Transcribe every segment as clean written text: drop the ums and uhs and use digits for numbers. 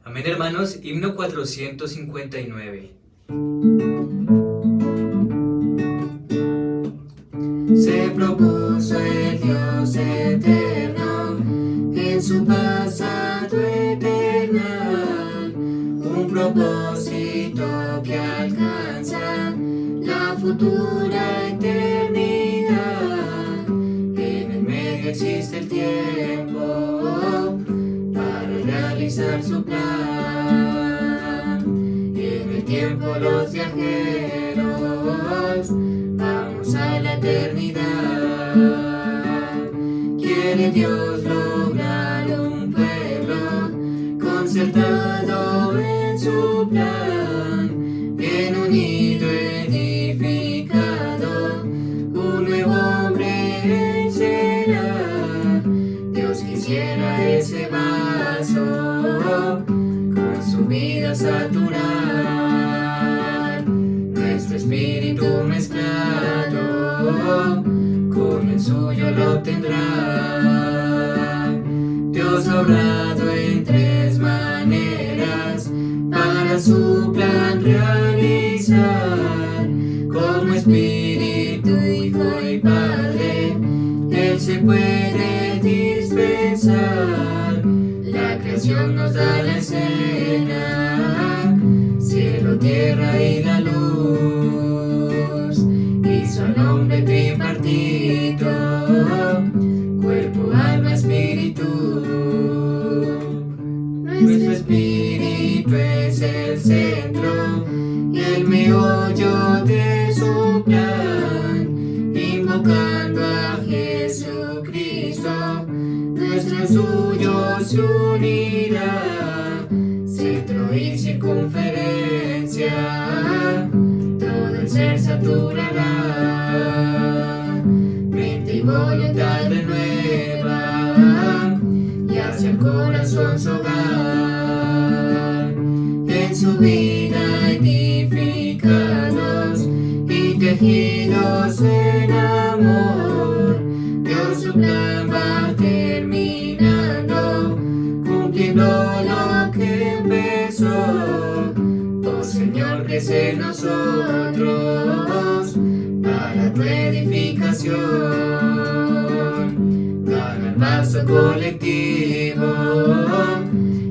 Amén, hermanos. Himno 459. Se propuso el Dios eterno en su pasado eternal, un propósito que alcanza la futura eternidad. En el medio existe el tiempo para realizar su plan. Y en el tiempo los viajeros vamos a la eternidad. Quiere Dios lograr un pueblo concertado en su plan, bien unido, edificado, un nuevo hombre él será. Dios quisiera ese vaso con su vida saturar, nuestro espíritu mezclado con el suyo lo obtendrá. Dios ha obrado en tres maneras para su plan realizar, como Espíritu, Hijo y Padre, Él se puede dispensar. La creación nos da la escena, cielo, tierra y la luz. Hizo al hombre tripartito, cuerpo, alma, espíritu. Nuestro espíritu es el centro y el meollo de su plan, invocando a Jesucristo, nuestro suyo se unirá, centro y circunferencia, todo el ser saturará, mente y voluntad renueva y hacia el corazón su hogar, en su vida edificados y tejidos en amor. Dios su plan va terminando, cumpliendo lo que empezó. Oh Señor, crece en nosotros para tu edificación. Gana el vaso colectivo,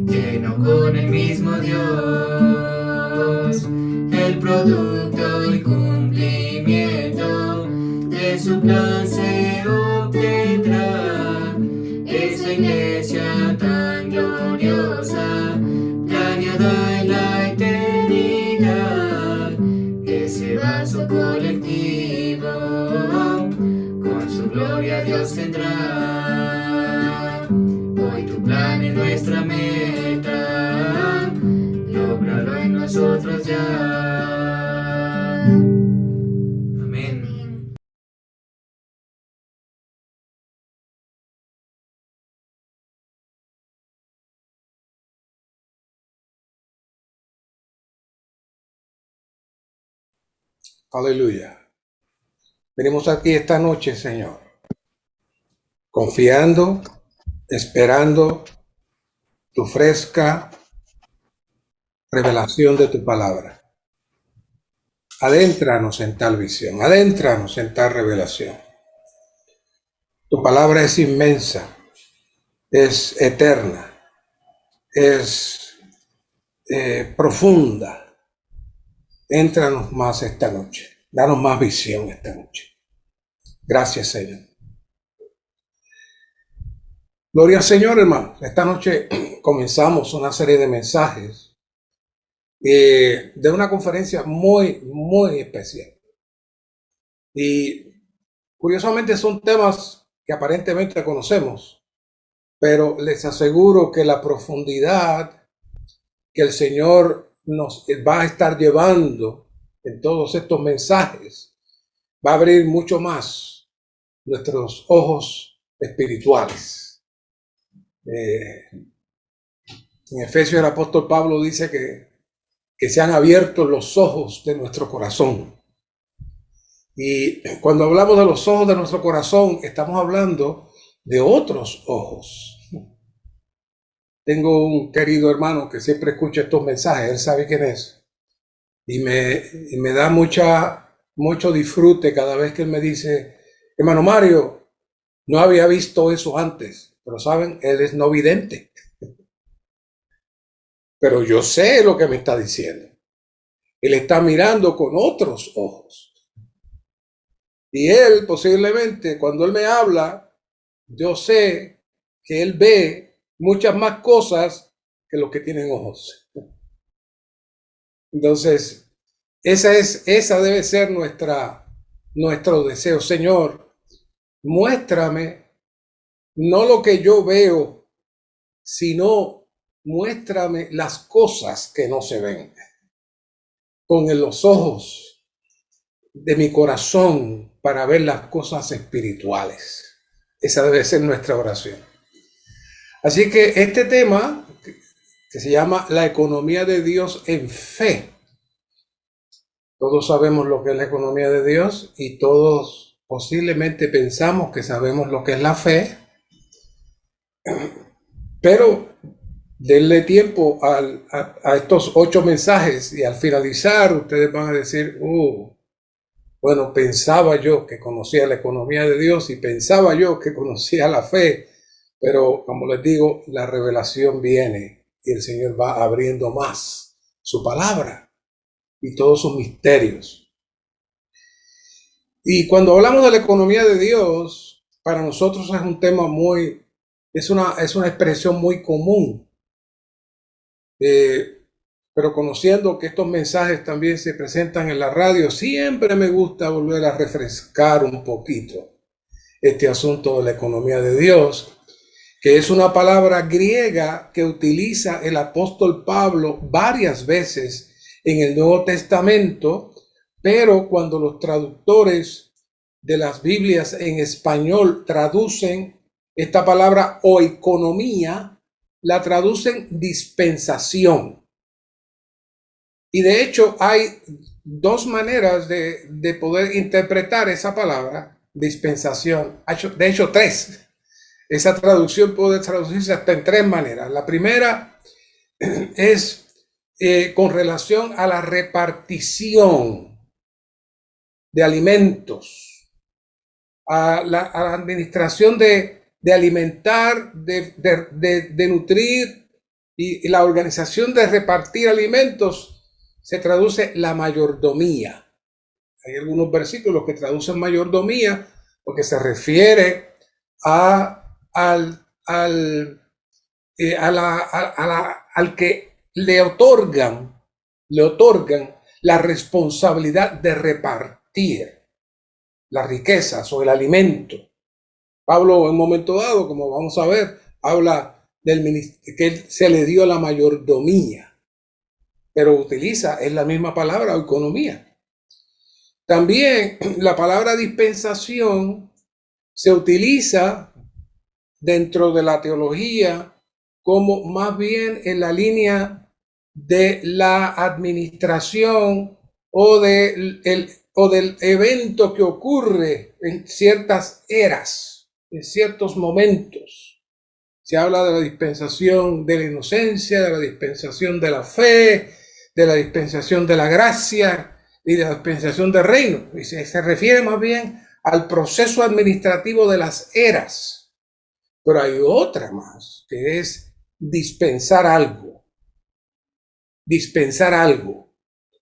lleno con el mismo Dios, el producto y cumplimiento de su plan se obtendrá. Esa iglesia tan gloriosa, planeada en la eternidad, ese vaso colectivo con su gloria Dios tendrá. Hoy tu plan es nuestra meta, lógralo en nosotros ya. Amén. Aleluya. Venimos aquí esta noche, Señor, confiando, esperando tu fresca revelación de tu palabra. Adéntranos en tal visión, adéntranos en tal revelación. Tu palabra es inmensa, es eterna, es profunda. Éntranos más esta noche, danos más visión esta noche. Gracias, Señor. Gloria al Señor, hermanos. Esta noche comenzamos una serie de mensajes de una conferencia muy, muy especial. Y curiosamente son temas que aparentemente conocemos, pero les aseguro que la profundidad que el Señor nos va a estar llevando en todos estos mensajes va a abrir mucho más nuestros ojos espirituales. En Efesios el apóstol Pablo dice que se han abierto los ojos de nuestro corazón. Y cuando hablamos de los ojos de nuestro corazón, estamos hablando de otros ojos. Tengo un querido hermano que siempre escucha estos mensajes, él sabe quién es, y me da mucho disfrute cada vez que él me dice, hermano Mario, no había visto eso antes, pero saben, él es no vidente, pero yo sé lo que me está diciendo. Él está mirando con otros ojos. Y él posiblemente, cuando él me habla, yo sé que él ve muchas más cosas que los que tienen ojos. Entonces, esa debe ser nuestro deseo. Señor, muéstrame no lo que yo veo, sino muéstrame las cosas que no se ven. Con los ojos de mi corazón para ver las cosas espirituales. Esa debe ser nuestra oración. Así que este tema, que se llama la economía de Dios en fe. Todos sabemos lo que es la economía de Dios y todos posiblemente pensamos que sabemos lo que es la fe, pero denle tiempo a estos 8 mensajes y al finalizar ustedes van a decir, bueno, pensaba yo que conocía la economía de Dios y pensaba yo que conocía la fe, pero como les digo, la revelación viene y el Señor va abriendo más su palabra y todos sus misterios. Y cuando hablamos de la economía de Dios, para nosotros es un tema es una expresión muy común. Pero conociendo que estos mensajes también se presentan en la radio, siempre me gusta volver a refrescar un poquito este asunto de la economía de Dios, que es una palabra griega que utiliza el apóstol Pablo varias veces en el Nuevo Testamento, pero cuando los traductores de las Biblias en español traducen esta palabra oikonomía, la traducen dispensación. Y de hecho hay 2 maneras de poder interpretar esa palabra, dispensación. De hecho 3. Esa traducción puede traducirse hasta en 3 maneras. La primera es con relación a la repartición de alimentos, a la administración de alimentar, de nutrir y la organización de repartir alimentos. Se traduce la mayordomía. Hay algunos versículos que traducen mayordomía porque se refiere al que le otorgan la responsabilidad de repartir las riquezas o el alimento. Pablo en un momento dado, como vamos a ver, habla que se le dio la mayordomía, pero es la misma palabra, economía. También la palabra dispensación se utiliza dentro de la teología como más bien en la línea de la administración o del evento que ocurre en ciertas eras, en ciertos momentos. Se habla de la dispensación de la inocencia, de la dispensación de la fe, de la dispensación de la gracia y de la dispensación del reino. Y se refiere más bien al proceso administrativo de las eras. Pero hay otra más, que es dispensar algo. Dispensar algo.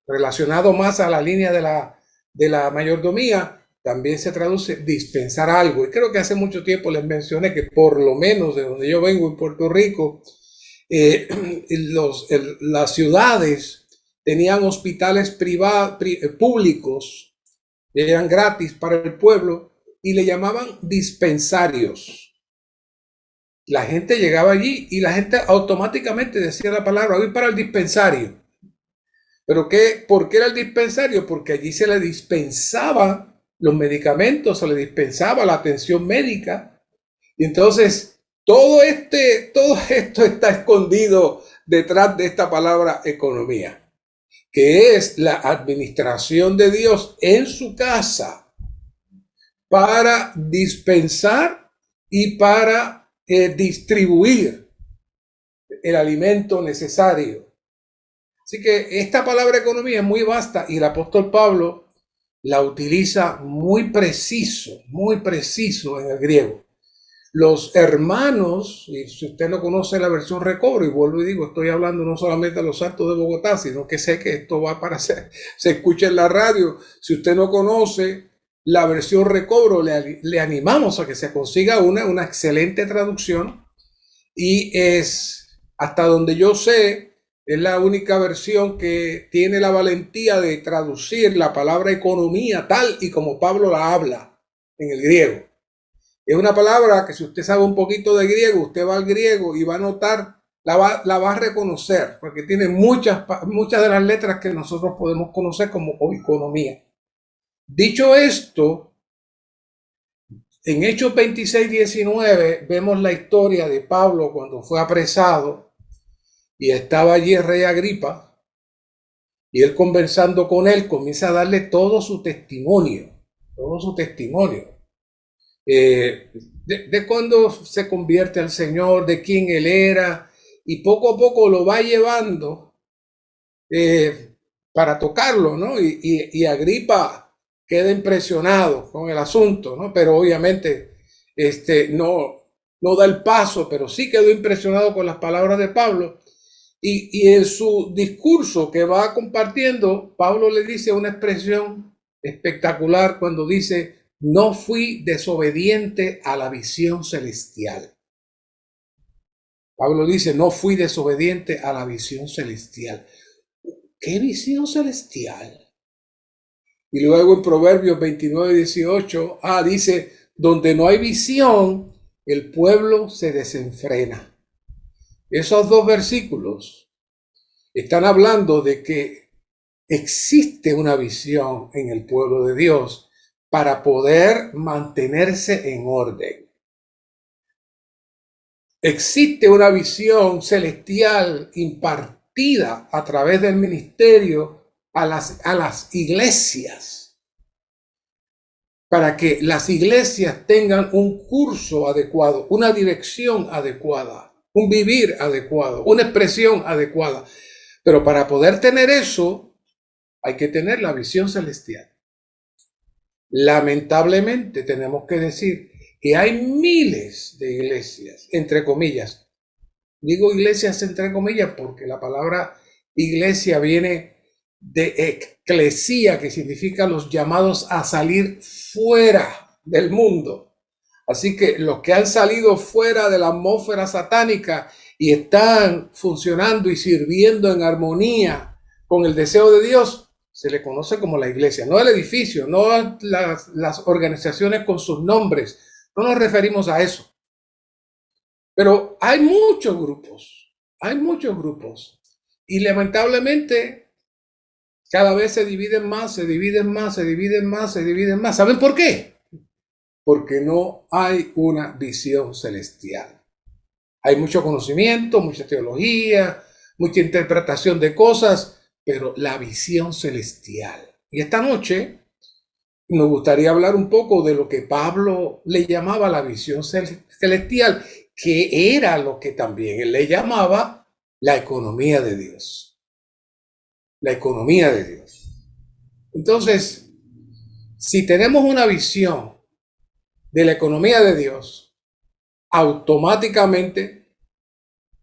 Relacionado más a la línea de la mayordomía, también se traduce dispensar algo. Y creo que hace mucho tiempo les mencioné que por lo menos de donde yo vengo en Puerto Rico, las ciudades tenían hospitales públicos, eran gratis para el pueblo y le llamaban dispensarios. La gente llegaba allí y la gente automáticamente decía la palabra, voy para el dispensario. ¿Pero por qué era el dispensario? Porque allí se le dispensaba los medicamentos, se le dispensaba la atención médica. Y entonces todo esto está escondido detrás de esta palabra economía, que es la administración de Dios en su casa para dispensar y para distribuir el alimento necesario. Así que esta palabra economía es muy vasta y el apóstol Pablo la utiliza muy preciso en el griego. Los hermanos, y si usted no conoce la versión recobro, y vuelvo y digo, estoy hablando no solamente de los santos de Bogotá, sino que sé que esto va para se escucha en la radio. Si usted no conoce la versión recobro, le animamos a que se consiga una excelente traducción, y es, hasta donde yo sé, es la única versión que tiene la valentía de traducir la palabra economía tal y como Pablo la habla en el griego. Es una palabra que si usted sabe un poquito de griego, usted va al griego y va a notar, la va a reconocer, porque tiene muchas de las letras que nosotros podemos conocer como economía. Dicho esto, en Hechos 26:19 vemos la historia de Pablo cuando fue apresado y estaba allí el rey Agripa, y él conversando con él comienza a darle todo su testimonio. De cuando se convierte al Señor, de quién él era, y poco a poco lo va llevando para tocarlo, ¿no? Y Agripa queda impresionado con el asunto, ¿no? Pero obviamente no da el paso, pero sí quedó impresionado con las palabras de Pablo. Y en su discurso que va compartiendo, Pablo le dice una expresión espectacular cuando dice: no fui desobediente a la visión celestial. Pablo dice: no fui desobediente a la visión celestial. ¿Qué visión celestial? Y luego en Proverbios 29:18, dice: donde no hay visión, el pueblo se desenfrena. Esos dos versículos están hablando de que existe una visión en el pueblo de Dios para poder mantenerse en orden. Existe una visión celestial impartida a través del ministerio a las iglesias, para que las iglesias tengan un curso adecuado, una dirección adecuada, un vivir adecuado, una expresión adecuada. Pero para poder tener eso, hay que tener la visión celestial. Lamentablemente tenemos que decir que hay miles de iglesias, entre comillas. Digo iglesias entre comillas porque la palabra iglesia viene de eclesía, que significa los llamados a salir fuera del mundo. Así que los que han salido fuera de la atmósfera satánica y están funcionando y sirviendo en armonía con el deseo de Dios, se le conoce como la iglesia, no el edificio, no las organizaciones con sus nombres, no nos referimos a eso. Pero hay muchos grupos, y lamentablemente cada vez se dividen más. ¿Saben por qué? Porque no hay una visión celestial. Hay mucho conocimiento, mucha teología, mucha interpretación de cosas, pero la visión celestial. Y esta noche nos gustaría hablar un poco de lo que Pablo le llamaba la visión celestial, que era lo que también él le llamaba la economía de Dios. La economía de Dios. Entonces, si tenemos una visión de la economía de Dios, automáticamente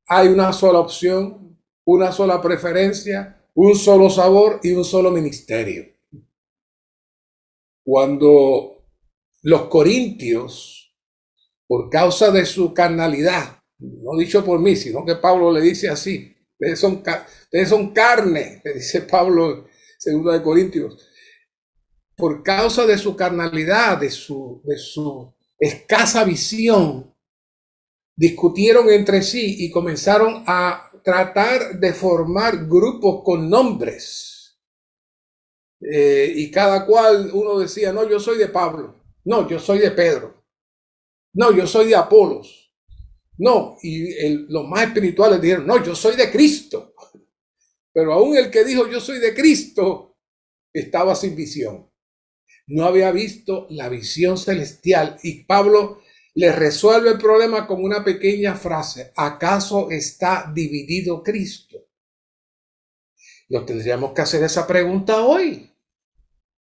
hay una sola opción, una sola preferencia, un solo sabor y un solo ministerio. Cuando los corintios, por causa de su carnalidad, no dicho por mí, sino que Pablo le dice así: ustedes son carne, le dice Pablo en 2 Corintios. Por causa de su carnalidad, de su escasa visión, discutieron entre sí y comenzaron a tratar de formar grupos con nombres. Y cada cual, uno decía: no, yo soy de Pablo, no, yo soy de Pedro, no, yo soy de Apolos, no, y los más espirituales dijeron: no, yo soy de Cristo. Pero aún el que dijo yo soy de Cristo estaba sin visión, no había visto la visión celestial. Y Pablo le resuelve el problema con una pequeña frase: ¿acaso está dividido Cristo? Nos tendríamos que hacer esa pregunta hoy.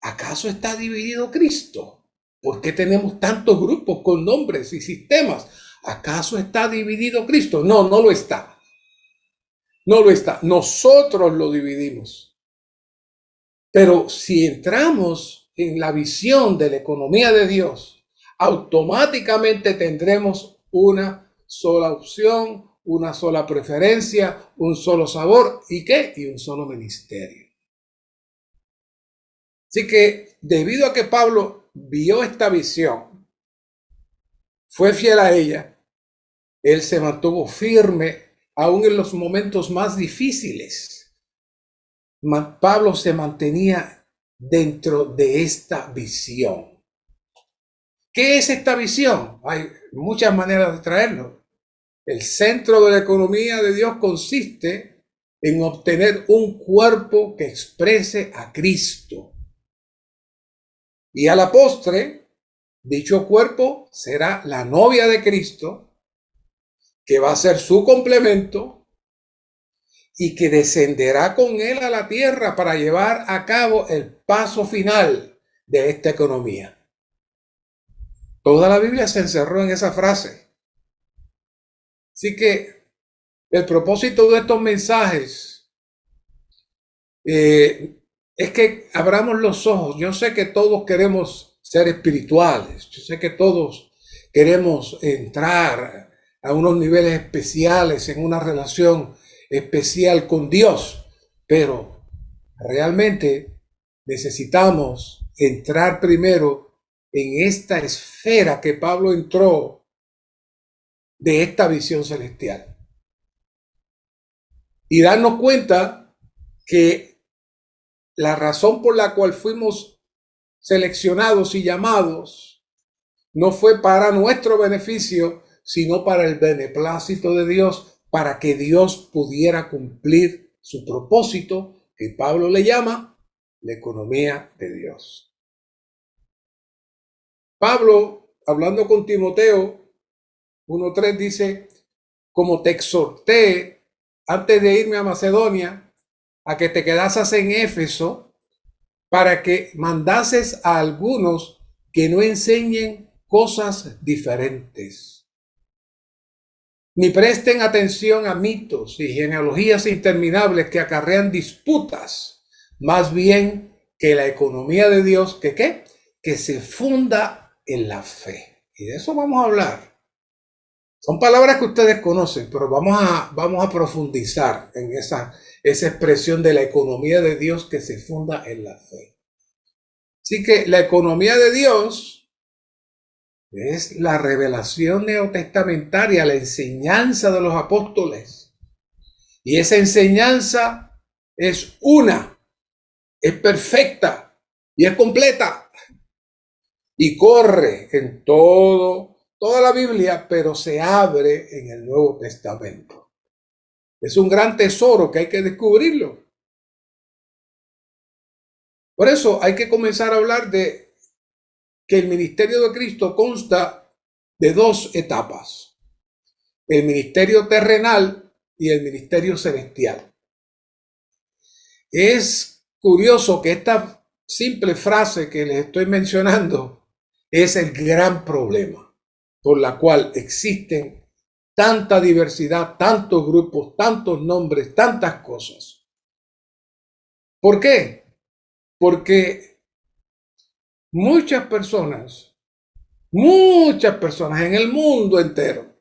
¿Acaso está dividido Cristo? ¿Por qué tenemos tantos grupos con nombres y sistemas? ¿Acaso está dividido Cristo? No, no lo está. No lo está. Nosotros lo dividimos. Pero si entramos en la visión de la economía de Dios, automáticamente tendremos una sola opción, una sola preferencia, un solo sabor y ¿qué? Y un solo ministerio. Así que debido a que Pablo vio esta visión, fue fiel a ella, él se mantuvo firme aún en los momentos más difíciles. Pablo se mantenía dentro de esta visión. ¿Qué es esta visión? Hay muchas maneras de traerlo. El centro de la economía de Dios consiste en obtener un cuerpo que exprese a Cristo. Y a la postre, dicho cuerpo será la novia de Cristo, que va a ser su complemento y que descenderá con él a la tierra para llevar a cabo el paso final de esta economía. Toda la Biblia se encerró en esa frase. Así que el propósito de estos mensajes es que abramos los ojos. Yo sé que todos queremos ser espirituales. Yo sé que todos queremos entrar a unos niveles especiales en una relación especial con Dios, pero realmente necesitamos entrar primero en esta esfera que Pablo entró de esta visión celestial y darnos cuenta que la razón por la cual fuimos seleccionados y llamados no fue para nuestro beneficio, sino para el beneplácito de Dios, para que Dios pudiera cumplir su propósito, que Pablo le llama la economía de Dios. Pablo, hablando con Timoteo 1:3, dice: como te exhorté antes de irme a Macedonia a que te quedases en Éfeso, para que mandases a algunos que no enseñen cosas diferentes, ni presten atención a mitos y genealogías interminables que acarrean disputas, más bien que la economía de Dios, que se funda en la fe. Y de eso vamos a hablar. Son palabras que ustedes conocen, pero vamos a profundizar en esa expresión de la economía de Dios que se funda en la fe. Así que la economía de Dios es la revelación neotestamentaria, la enseñanza de los apóstoles. Y esa enseñanza es es perfecta y es completa. Y corre en toda la Biblia, pero se abre en el Nuevo Testamento. Es un gran tesoro que hay que descubrirlo. Por eso hay que comenzar a hablar de que el ministerio de Cristo consta de dos etapas: el ministerio terrenal y el ministerio celestial. Es curioso que esta simple frase que les estoy mencionando es el gran problema por la cual existen tanta diversidad, tantos grupos, tantos nombres, tantas cosas. ¿Por qué? Porque muchas personas en el mundo entero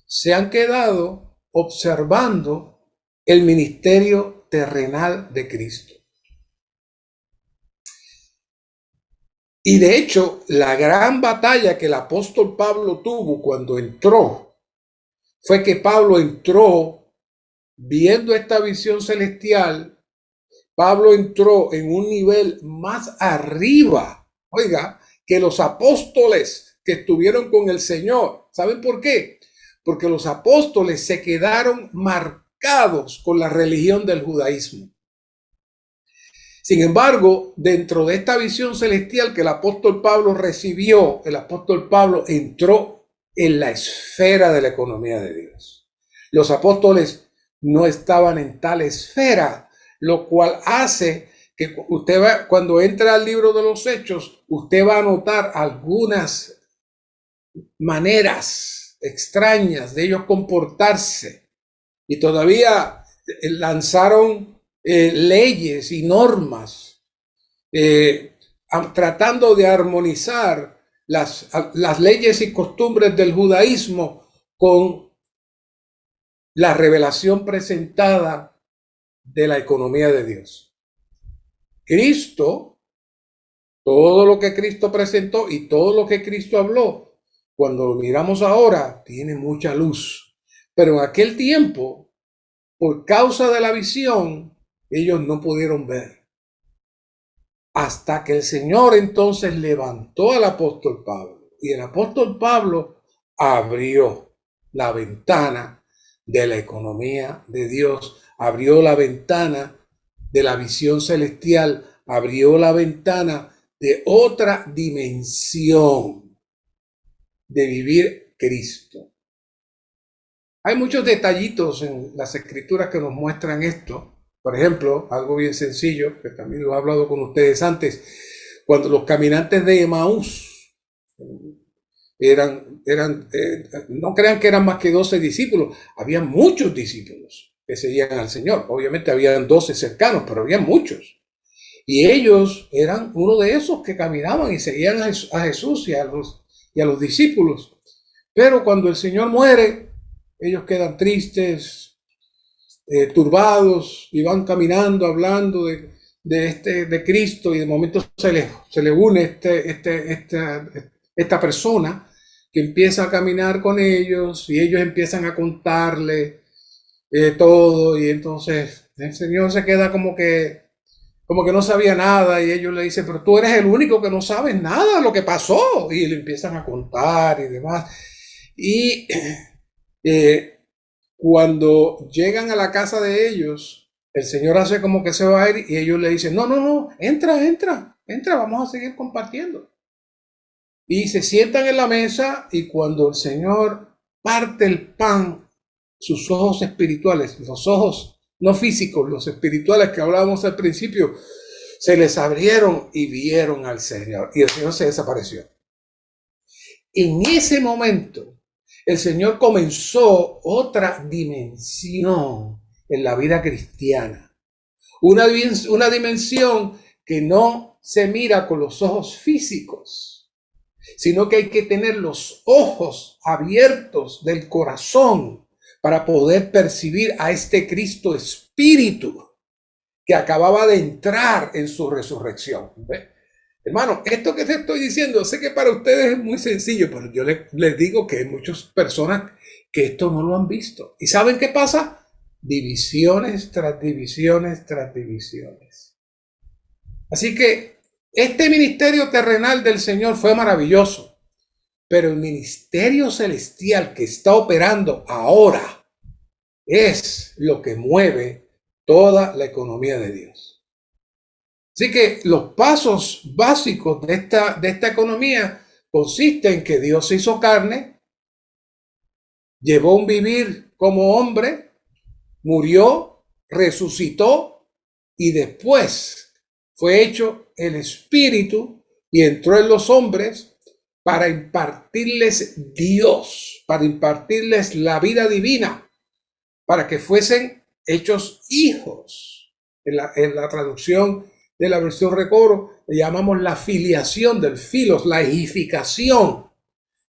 se han quedado observando el ministerio terrenal de Cristo. Y de hecho, la gran batalla que el apóstol Pablo tuvo cuando entró fue que Pablo entró viendo esta visión celestial. Pablo entró en un nivel más arriba, oiga, que los apóstoles que estuvieron con el Señor. ¿Saben por qué? Porque los apóstoles se quedaron marcados con la religión del judaísmo. Sin embargo, dentro de esta visión celestial que el apóstol Pablo recibió, el apóstol Pablo entró en la esfera de la economía de Dios. Los apóstoles no estaban en tal esfera, lo cual hace que usted va, cuando entra al libro de los Hechos, usted va a notar algunas maneras extrañas de ellos comportarse, y todavía lanzaron leyes y normas tratando de armonizar las leyes y costumbres del judaísmo con la revelación presentada de la economía de Dios. Cristo, todo lo que Cristo presentó y todo lo que Cristo habló, cuando lo miramos ahora, tiene mucha luz. Pero en aquel tiempo, por causa de la visión, ellos no pudieron ver. Hasta que el Señor entonces levantó al apóstol Pablo. Y el apóstol Pablo abrió la ventana de la economía de Dios, abrió la ventana de la visión celestial, abrió la ventana de otra dimensión de vivir Cristo. Hay muchos detallitos en las escrituras que nos muestran esto. Por ejemplo, algo bien sencillo, que también lo he hablado con ustedes antes, cuando los caminantes de Emaús no crean que eran más que 12 discípulos, había muchos discípulos que seguían al Señor. Obviamente habían 12 cercanos, pero había muchos. Y ellos eran uno de esos que caminaban y seguían a Jesús y a los discípulos. Pero cuando el Señor muere, ellos quedan tristes, turbados, y van caminando, hablando de Cristo, y de momento se le une esta persona que empieza a caminar con ellos, y ellos empiezan a contarle todo, y entonces el Señor se queda como que no sabía nada, y ellos le dicen, pero tú eres el único que no sabes nada de lo que pasó, y le empiezan a contar y demás. Y cuando llegan a la casa de ellos, el Señor hace como que se va a ir, y ellos le dicen, no, entra, vamos a seguir compartiendo. Y se sientan en la mesa, y cuando el Señor parte el pan, sus ojos espirituales, los ojos no físicos, los espirituales que hablábamos al principio, se les abrieron y vieron al Señor, y el Señor se desapareció. En ese momento, el Señor comenzó otra dimensión en la vida cristiana. Una dimensión que no se mira con los ojos físicos, sino que hay que tener los ojos abiertos del corazón para poder percibir a este Cristo Espíritu que acababa de entrar en su resurrección. ¿Ve? Hermano, esto que te estoy diciendo, sé que para ustedes es muy sencillo, pero yo les digo que hay muchas personas que esto no lo han visto. ¿Y saben qué pasa? Divisiones tras divisiones tras divisiones. Así que este ministerio terrenal del Señor fue maravilloso, pero el ministerio celestial que está operando ahora es lo que mueve toda la economía de Dios. Así que los pasos básicos de esta economía consisten en que Dios se hizo carne, llevó un vivir como hombre, murió, resucitó, y después fue hecho el Espíritu y entró en los hombres para impartirles Dios, para impartirles la vida divina, para que fuesen hechos hijos. En la traducción de la versión Recobro le llamamos la filiación del filos, la hijificación,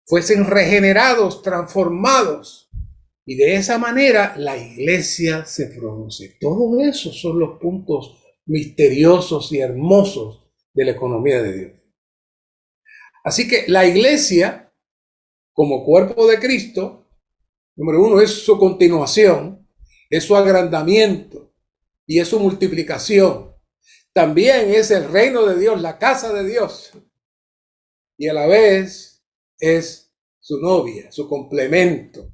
fuesen regenerados, transformados, y de esa manera la iglesia se produce. Todo eso son los puntos misteriosos y hermosos de la economía de Dios. Así que la iglesia, como cuerpo de Cristo, número uno, es su continuación, es su agrandamiento y es su multiplicación. También es el reino de Dios, la casa de Dios, y a la vez es su novia, su complemento.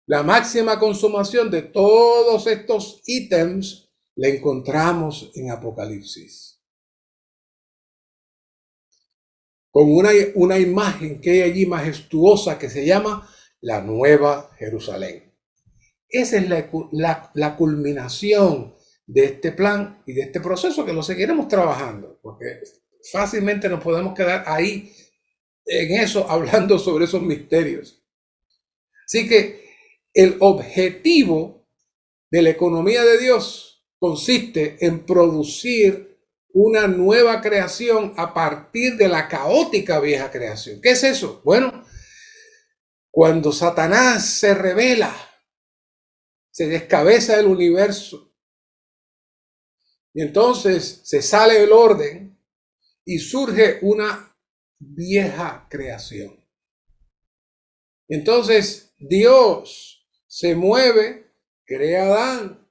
La máxima consumación de todos estos ítems la encontramos en Apocalipsis. con una imagen que hay allí majestuosa que se llama la Nueva Jerusalén. Esa es la culminación de este plan y de este proceso que lo seguiremos trabajando, porque fácilmente nos podemos quedar ahí en eso, hablando sobre esos misterios. Así que el objetivo de la economía de Dios consiste en producir una nueva creación a partir de la caótica vieja creación. ¿Qué es eso? Bueno, cuando Satanás se revela, se descabeza el universo y entonces se sale del orden y surge una vieja creación. Entonces Dios se mueve, crea a Adán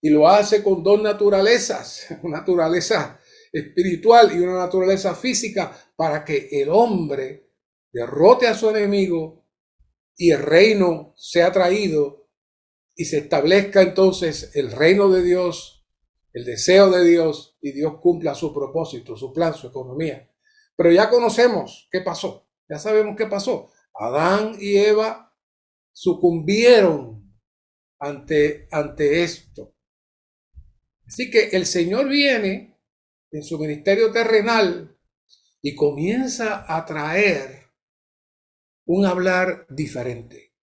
y lo hace con dos naturalezas, una naturaleza espiritual y una naturaleza física, para que el hombre derrote a su enemigo y el reino sea traído y se establezca entonces el reino de Dios, el deseo de Dios, y Dios cumpla su propósito, su plan, su economía. Pero ya conocemos qué pasó, ya sabemos qué pasó. Adán y Eva sucumbieron ante esto. Así que el Señor viene en su ministerio terrenal y comienza a traer un hablar diferente,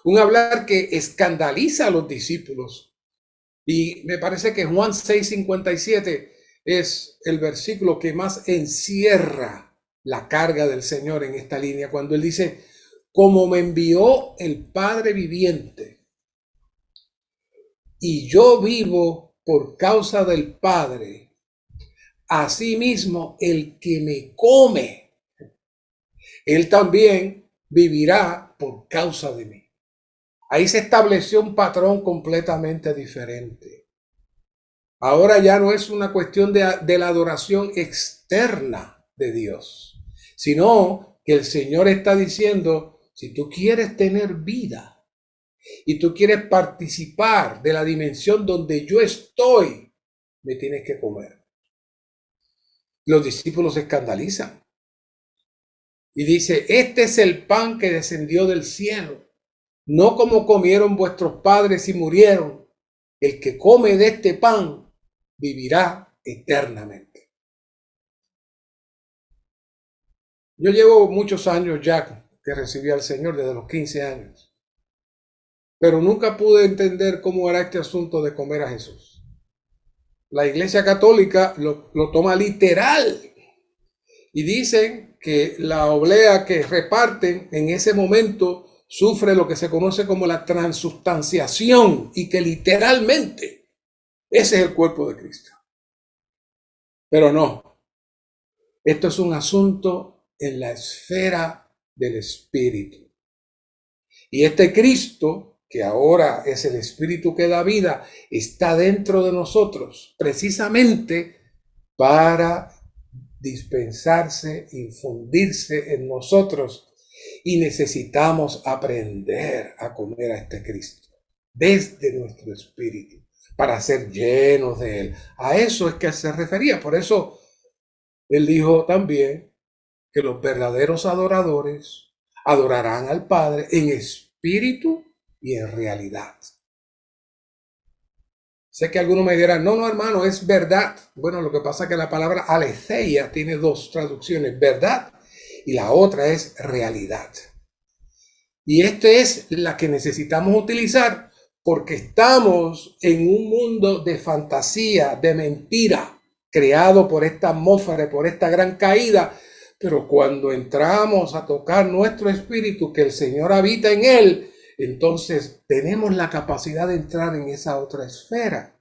un hablar que escandaliza a los discípulos. Y me parece que Juan 6:57 es el versículo que más encierra la carga del Señor en esta línea, cuando Él dice: como me envió el Padre viviente, y yo vivo por causa del Padre, asimismo el que me come, Él también vivirá por causa de mí. Ahí se estableció un patrón completamente diferente. Ahora ya no es una cuestión de la adoración externa de Dios, sino que el Señor está diciendo: si tú quieres tener vida y tú quieres participar de la dimensión donde yo estoy, me tienes que comer. Los discípulos se escandalizan y dice: este es el pan que descendió del cielo, no como comieron vuestros padres y murieron. El que come de este pan vivirá eternamente. Yo llevo muchos años ya que recibí al Señor, desde los 15 años, pero nunca pude entender cómo era este asunto de comer a Jesús. La Iglesia Católica lo toma literal y dicen que la oblea que reparten en ese momento sufre lo que se conoce como la transustanciación, y que literalmente ese es el cuerpo de Cristo. Pero no, esto es un asunto en la esfera del Espíritu. Y este Cristo, que ahora es el Espíritu que da vida, está dentro de nosotros precisamente para dispensarse, infundirse en nosotros, y necesitamos aprender a comer a este Cristo desde nuestro espíritu para ser llenos de Él. A eso es que se refería. Por eso Él dijo también que los verdaderos adoradores adorarán al Padre en espíritu y en realidad. Sé que algunos me dirán: no, hermano, es verdad. Bueno, lo que pasa es que la palabra aletheia tiene dos traducciones: verdad, y la otra es realidad. Y esta es la que necesitamos utilizar, porque estamos en un mundo de fantasía, de mentira, creado por esta atmósfera, por esta gran caída. Pero cuando entramos a tocar nuestro espíritu, que el Señor habita en él, entonces tenemos la capacidad de entrar en esa otra esfera.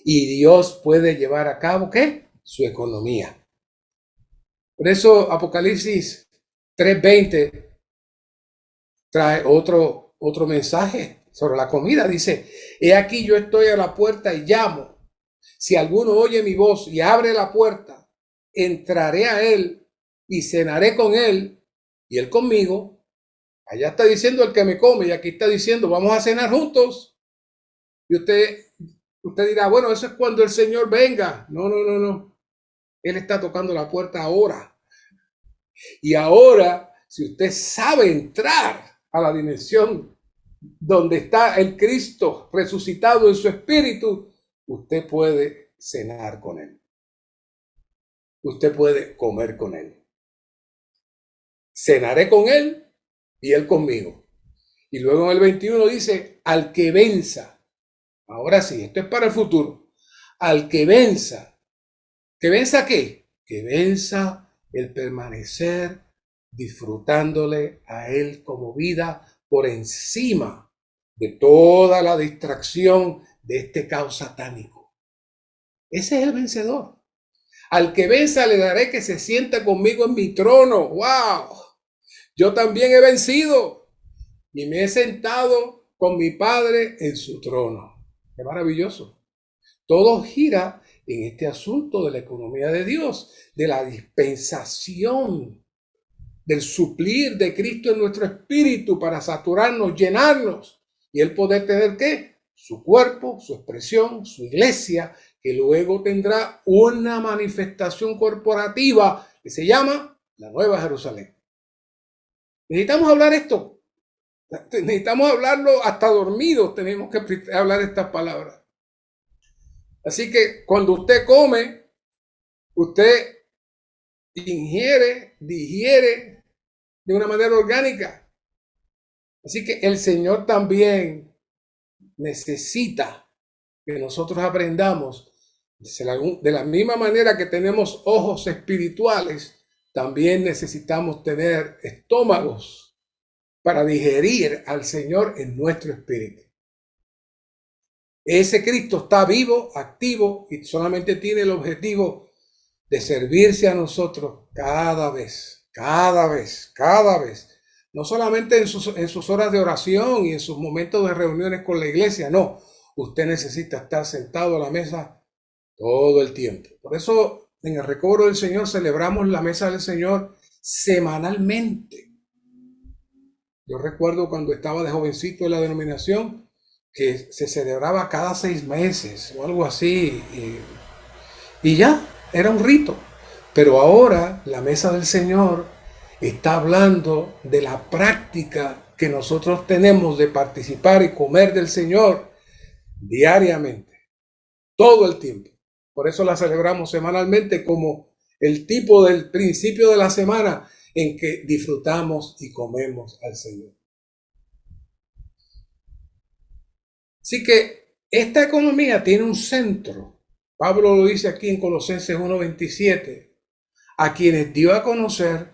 Y Dios puede llevar a cabo, ¿qué? Su economía. Por eso Apocalipsis 3:20 trae otro mensaje sobre la comida. Dice: he aquí yo estoy a la puerta y llamo. Si alguno oye mi voz y abre la puerta, entraré a él y cenaré con él y él conmigo. Allá está diciendo el que me come, y aquí está diciendo: vamos a cenar juntos. Y usted dirá: bueno, eso es cuando el Señor venga. No. Él está tocando la puerta ahora. Y ahora, si usted sabe entrar a la dimensión donde está el Cristo resucitado en su espíritu, usted puede cenar con Él. Usted puede comer con Él. Cenaré con Él y Él conmigo. Y luego en el 21 dice, al que venza. Ahora sí, esto es para el futuro. Al que venza. ¿Que venza qué? Que venza el permanecer disfrutándole a Él como vida por encima de toda la distracción de este caos satánico. Ese es el vencedor. Al que venza le daré que se sienta conmigo en mi trono. ¡Wow! Yo también he vencido y me he sentado con mi Padre en su trono. ¡Qué maravilloso! Todo gira en este asunto de la economía de Dios, de la dispensación, del suplir de Cristo en nuestro espíritu para saturarnos, llenarnos y Él poder tener ¿qué? Su cuerpo, su expresión, su iglesia, que luego tendrá una manifestación corporativa que se llama la Nueva Jerusalén. Necesitamos hablar esto. Necesitamos hablarlo hasta dormidos. Tenemos que hablar estas palabras. Así que cuando usted come, usted ingiere, digiere de una manera orgánica. Así que el Señor también necesita que nosotros aprendamos de la misma manera que tenemos ojos espirituales, también necesitamos tener estómagos para digerir al Señor en nuestro espíritu. Ese Cristo está vivo, activo y solamente tiene el objetivo de servirse a nosotros cada vez. No solamente en sus horas de oración y en sus momentos de reuniones con la iglesia, no. Usted necesita estar sentado a la mesa todo el tiempo. Por eso en el recobro del Señor celebramos la mesa del Señor semanalmente. Yo recuerdo cuando estaba de jovencito en la denominación que se celebraba cada 6 meses o algo así. Y ya, era un rito. Pero ahora la mesa del Señor está hablando de la práctica que nosotros tenemos de participar y comer del Señor diariamente, todo el tiempo. Por eso la celebramos semanalmente como el tipo del principio de la semana en que disfrutamos y comemos al Señor. Así que esta economía tiene un centro. Pablo lo dice aquí en Colosenses 1:27. A quienes dio a conocer,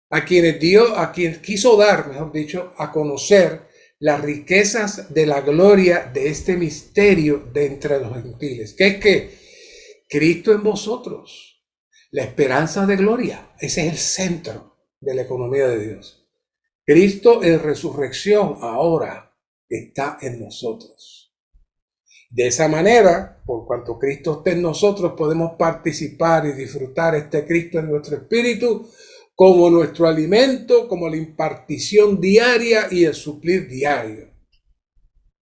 a quien quiso dar, mejor dicho, a conocer las riquezas de la gloria de este misterio de entre los gentiles, que es que Cristo en vosotros, la esperanza de gloria. Ese es el centro de la economía de Dios. Cristo en resurrección ahora está en nosotros. De esa manera, por cuanto Cristo esté en nosotros, podemos participar y disfrutar este Cristo en nuestro espíritu como nuestro alimento, como la impartición diaria y el suplir diario.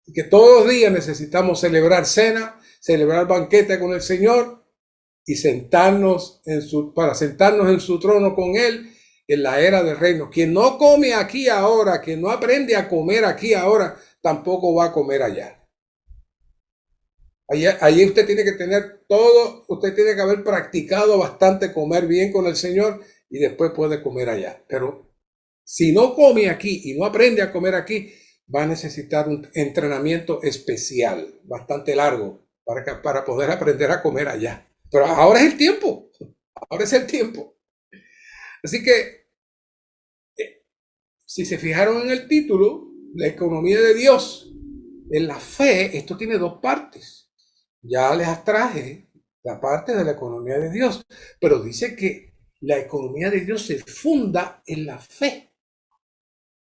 Y que todos los días necesitamos celebrar cena, celebrar banquete con el Señor y para sentarnos en su trono con Él en la era del reino. Quien no come aquí ahora, quien no aprende a comer aquí ahora, tampoco va a comer allá. Allí usted tiene que tener todo, usted tiene que haber practicado bastante comer bien con el Señor y después puede comer allá. Pero si no come aquí y no aprende a comer aquí, va a necesitar un entrenamiento especial, bastante largo, para poder aprender a comer allá. Pero ahora es el tiempo, ahora es el tiempo. Así que, si se fijaron en el título, la economía de Dios, en la fe, esto tiene 2 partes. Ya les traje la parte de la economía de Dios, pero dice que la economía de Dios se funda en la fe.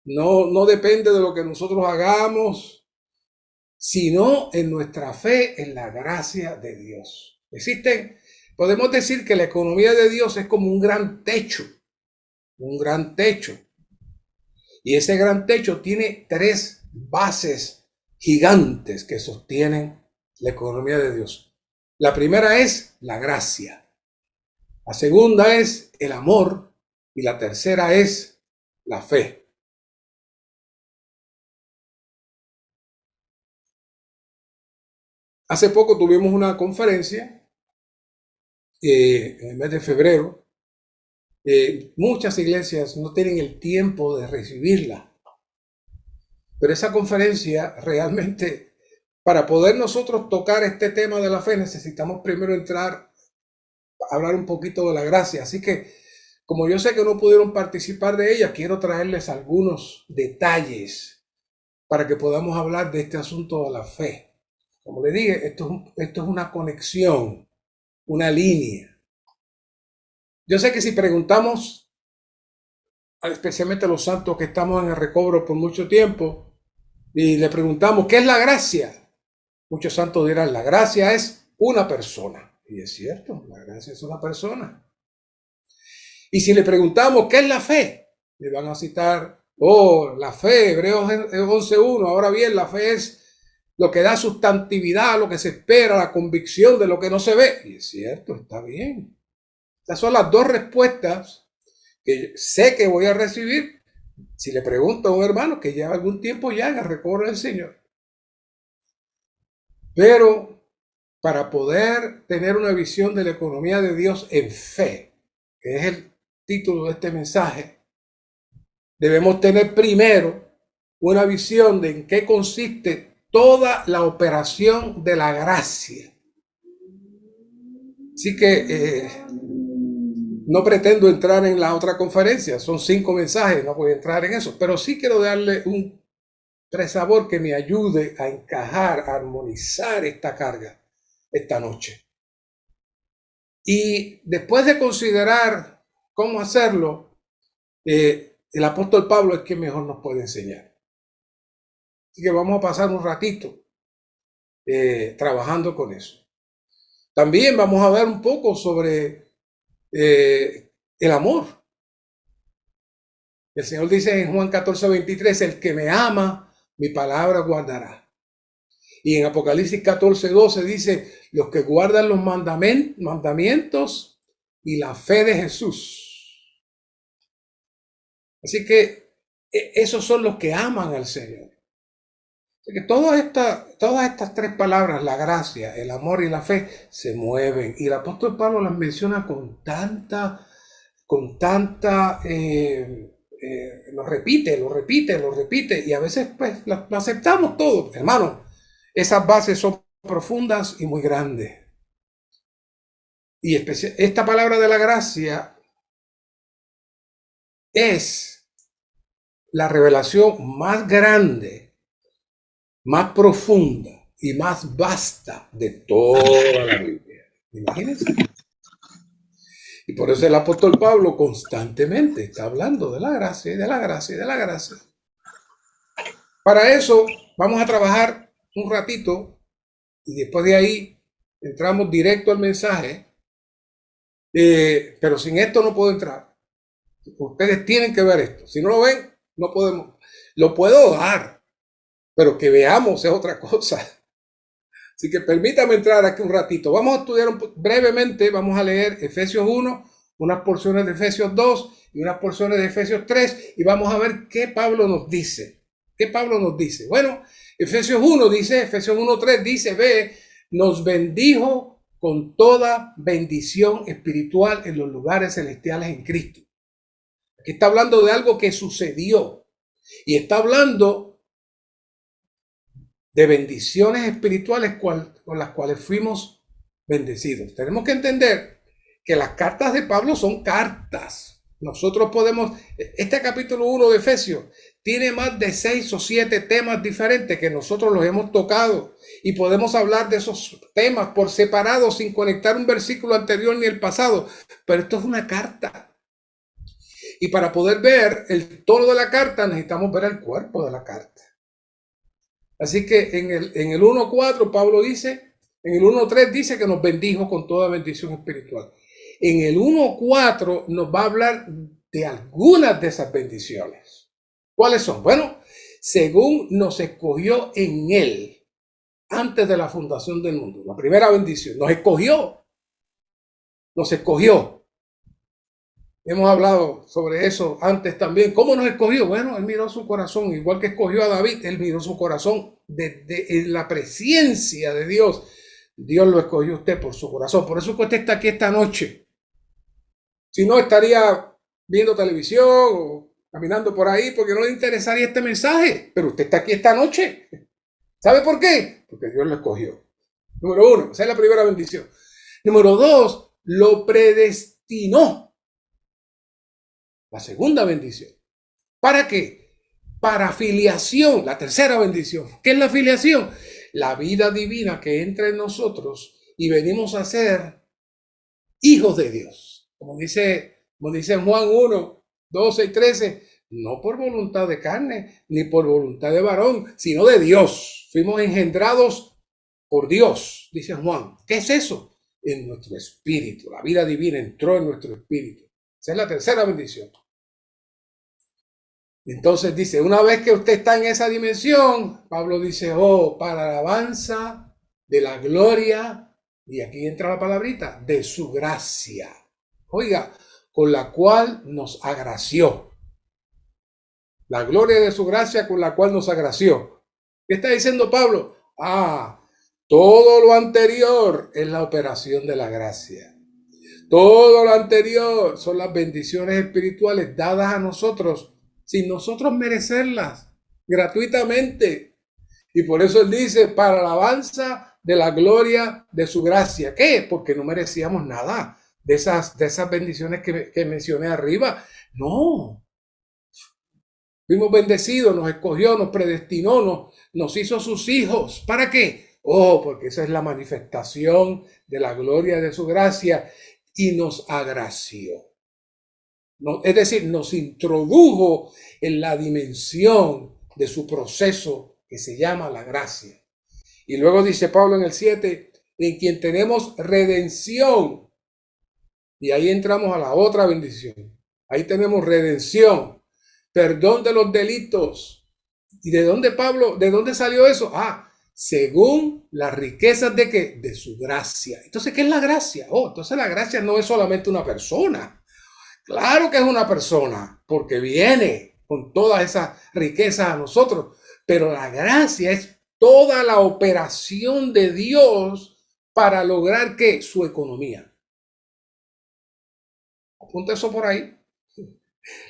No depende de lo que nosotros hagamos, sino en nuestra fe, en la gracia de Dios. Podemos decir que la economía de Dios es como un gran techo. Y ese gran techo tiene 3 bases gigantes que sostienen la economía de Dios. La primera es la gracia. La segunda es el amor. Y la tercera es la fe. Hace poco tuvimos una conferencia en el mes de febrero. Muchas iglesias no tienen el tiempo de recibirla. Pero esa conferencia realmente, para poder nosotros tocar este tema de la fe, necesitamos primero entrar a hablar un poquito de la gracia. Así que, como yo sé que no pudieron participar de ella, quiero traerles algunos detalles para que podamos hablar de este asunto de la fe. Como le dije, esto es una conexión, una línea. Yo sé que si preguntamos, especialmente a los santos que estamos en el recobro por mucho tiempo, y le preguntamos, ¿qué es la gracia? Muchos santos dirán, la gracia es una persona. Y es cierto, la gracia es una persona. Y si le preguntamos, ¿qué es la fe? Le van a citar, la fe, Hebreos 11:1. Ahora bien, la fe es lo que da sustantividad, lo que se espera, la convicción de lo que no se ve. Y es cierto, está bien. Estas son las dos respuestas que sé que voy a recibir si le pregunto a un hermano que lleva algún tiempo ya en el recobro del Señor. Pero para poder tener una visión de la economía de Dios en fe, que es el título de este mensaje, debemos tener primero una visión de en qué consiste toda la operación de la gracia. Así que no pretendo entrar en la otra conferencia, son 5 mensajes, no voy a entrar en eso, pero sí quiero darle un tresabor que me ayude a encajar, a armonizar esta carga esta noche. Y después de considerar cómo hacerlo, el apóstol Pablo es quien mejor nos puede enseñar. Así que vamos a pasar un ratito trabajando con eso. También vamos a ver un poco sobre el amor. El Señor dice en Juan 14:23, el que me ama, mi palabra guardará. Y en Apocalipsis 14:12 dice, los que guardan los mandamientos y la fe de Jesús. Así que esos son los que aman al Señor. Así que todas estas 3 palabras, la gracia, el amor y la fe, se mueven. Y el apóstol Pablo las menciona con tanta, lo repite. Y a veces pues lo aceptamos todo, hermano. Esas bases son profundas y muy grandes. Y esta palabra de la gracia es la revelación más grande, más profunda y más vasta de toda la Biblia. Imagínense. Y por eso el apóstol Pablo constantemente está hablando de la gracia y de la gracia y de la gracia. Para eso vamos a trabajar un ratito y después de ahí entramos directo al mensaje, pero sin esto no puedo entrar. Ustedes tienen que ver esto. Si no lo ven, no podemos. Lo puedo dar, pero que veamos es otra cosa. Así que permítame entrar aquí un ratito. Vamos a estudiar brevemente, vamos a leer Efesios 1, unas porciones de Efesios 2 y unas porciones de Efesios 3 y vamos a ver qué Pablo nos dice. ¿Qué Pablo nos dice? Bueno, Efesios 1 dice, Efesios 1:3 dice, ve, nos bendijo con toda bendición espiritual en los lugares celestiales en Cristo. Aquí está hablando de algo que sucedió y está hablando de bendiciones espirituales con las cuales fuimos bendecidos. Tenemos que entender que las cartas de Pablo son cartas. Nosotros podemos, este capítulo 1 de Efesios tiene más de 6 o 7 temas diferentes que nosotros los hemos tocado y podemos hablar de esos temas por separado sin conectar un versículo anterior ni el pasado, pero esto es una carta. Y para poder ver el tono de la carta necesitamos ver el cuerpo de la carta. Así que en el 1:4 Pablo dice, en el 1:3 dice que nos bendijo con toda bendición espiritual. En el 1:4 nos va a hablar de algunas de esas bendiciones. ¿Cuáles son? Bueno, según nos escogió en él antes de la fundación del mundo. La primera bendición. Nos escogió. Nos escogió. Hemos hablado sobre eso antes también. ¿Cómo nos escogió? Bueno, Él miró su corazón. Igual que escogió a David, Él miró su corazón. En la presencia de Dios, Dios lo escogió a usted por su corazón. Por eso que usted está aquí esta noche. Si no, estaría viendo televisión o caminando por ahí porque no le interesaría este mensaje. Pero usted está aquí esta noche. ¿Sabe por qué? Porque Dios lo escogió. Número uno, esa es la primera bendición. Número dos, lo predestinó. La segunda bendición. ¿Para qué? Para filiación. La tercera bendición. ¿Qué es la filiación? La vida divina que entra en nosotros y venimos a ser hijos de Dios. Como dice en Juan 1, 12 y 13, no por voluntad de carne, ni por voluntad de varón, sino de Dios. Fuimos engendrados por Dios, dice Juan. ¿Qué es eso? En nuestro espíritu. La vida divina entró en nuestro espíritu. Esa es la tercera bendición. Entonces dice, una vez que usted está en esa dimensión, Pablo dice, para alabanza de la gloria, y aquí entra la palabrita, de su gracia. Oiga, con la cual nos agració. La gloria de su gracia con la cual nos agració. ¿Qué está diciendo Pablo? Todo lo anterior es la operación de la gracia. Todo lo anterior son las bendiciones espirituales dadas a nosotros sin nosotros merecerlas, gratuitamente. Y por eso él dice, para alabanza de la gloria de su gracia. ¿Qué? Porque no merecíamos nada de esas bendiciones que mencioné arriba. No. Fuimos bendecidos, nos escogió, nos predestinó, nos hizo sus hijos. ¿Para qué? Porque esa es la manifestación de la gloria de su gracia y nos agració. Es decir, nos introdujo en la dimensión de su proceso que se llama la gracia. Y luego dice Pablo en el 7, en quien tenemos redención. Y ahí entramos a la otra bendición. Ahí tenemos redención, perdón de los delitos. ¿Y de dónde salió eso? Según las riquezas de ¿qué? De su gracia. Entonces, ¿qué es la gracia? Entonces la gracia no es solamente una persona. Claro que es una persona, porque viene con todas esas riquezas a nosotros, pero la gracia es toda la operación de Dios para lograr ¿qué? Su economía. Apunta eso por ahí.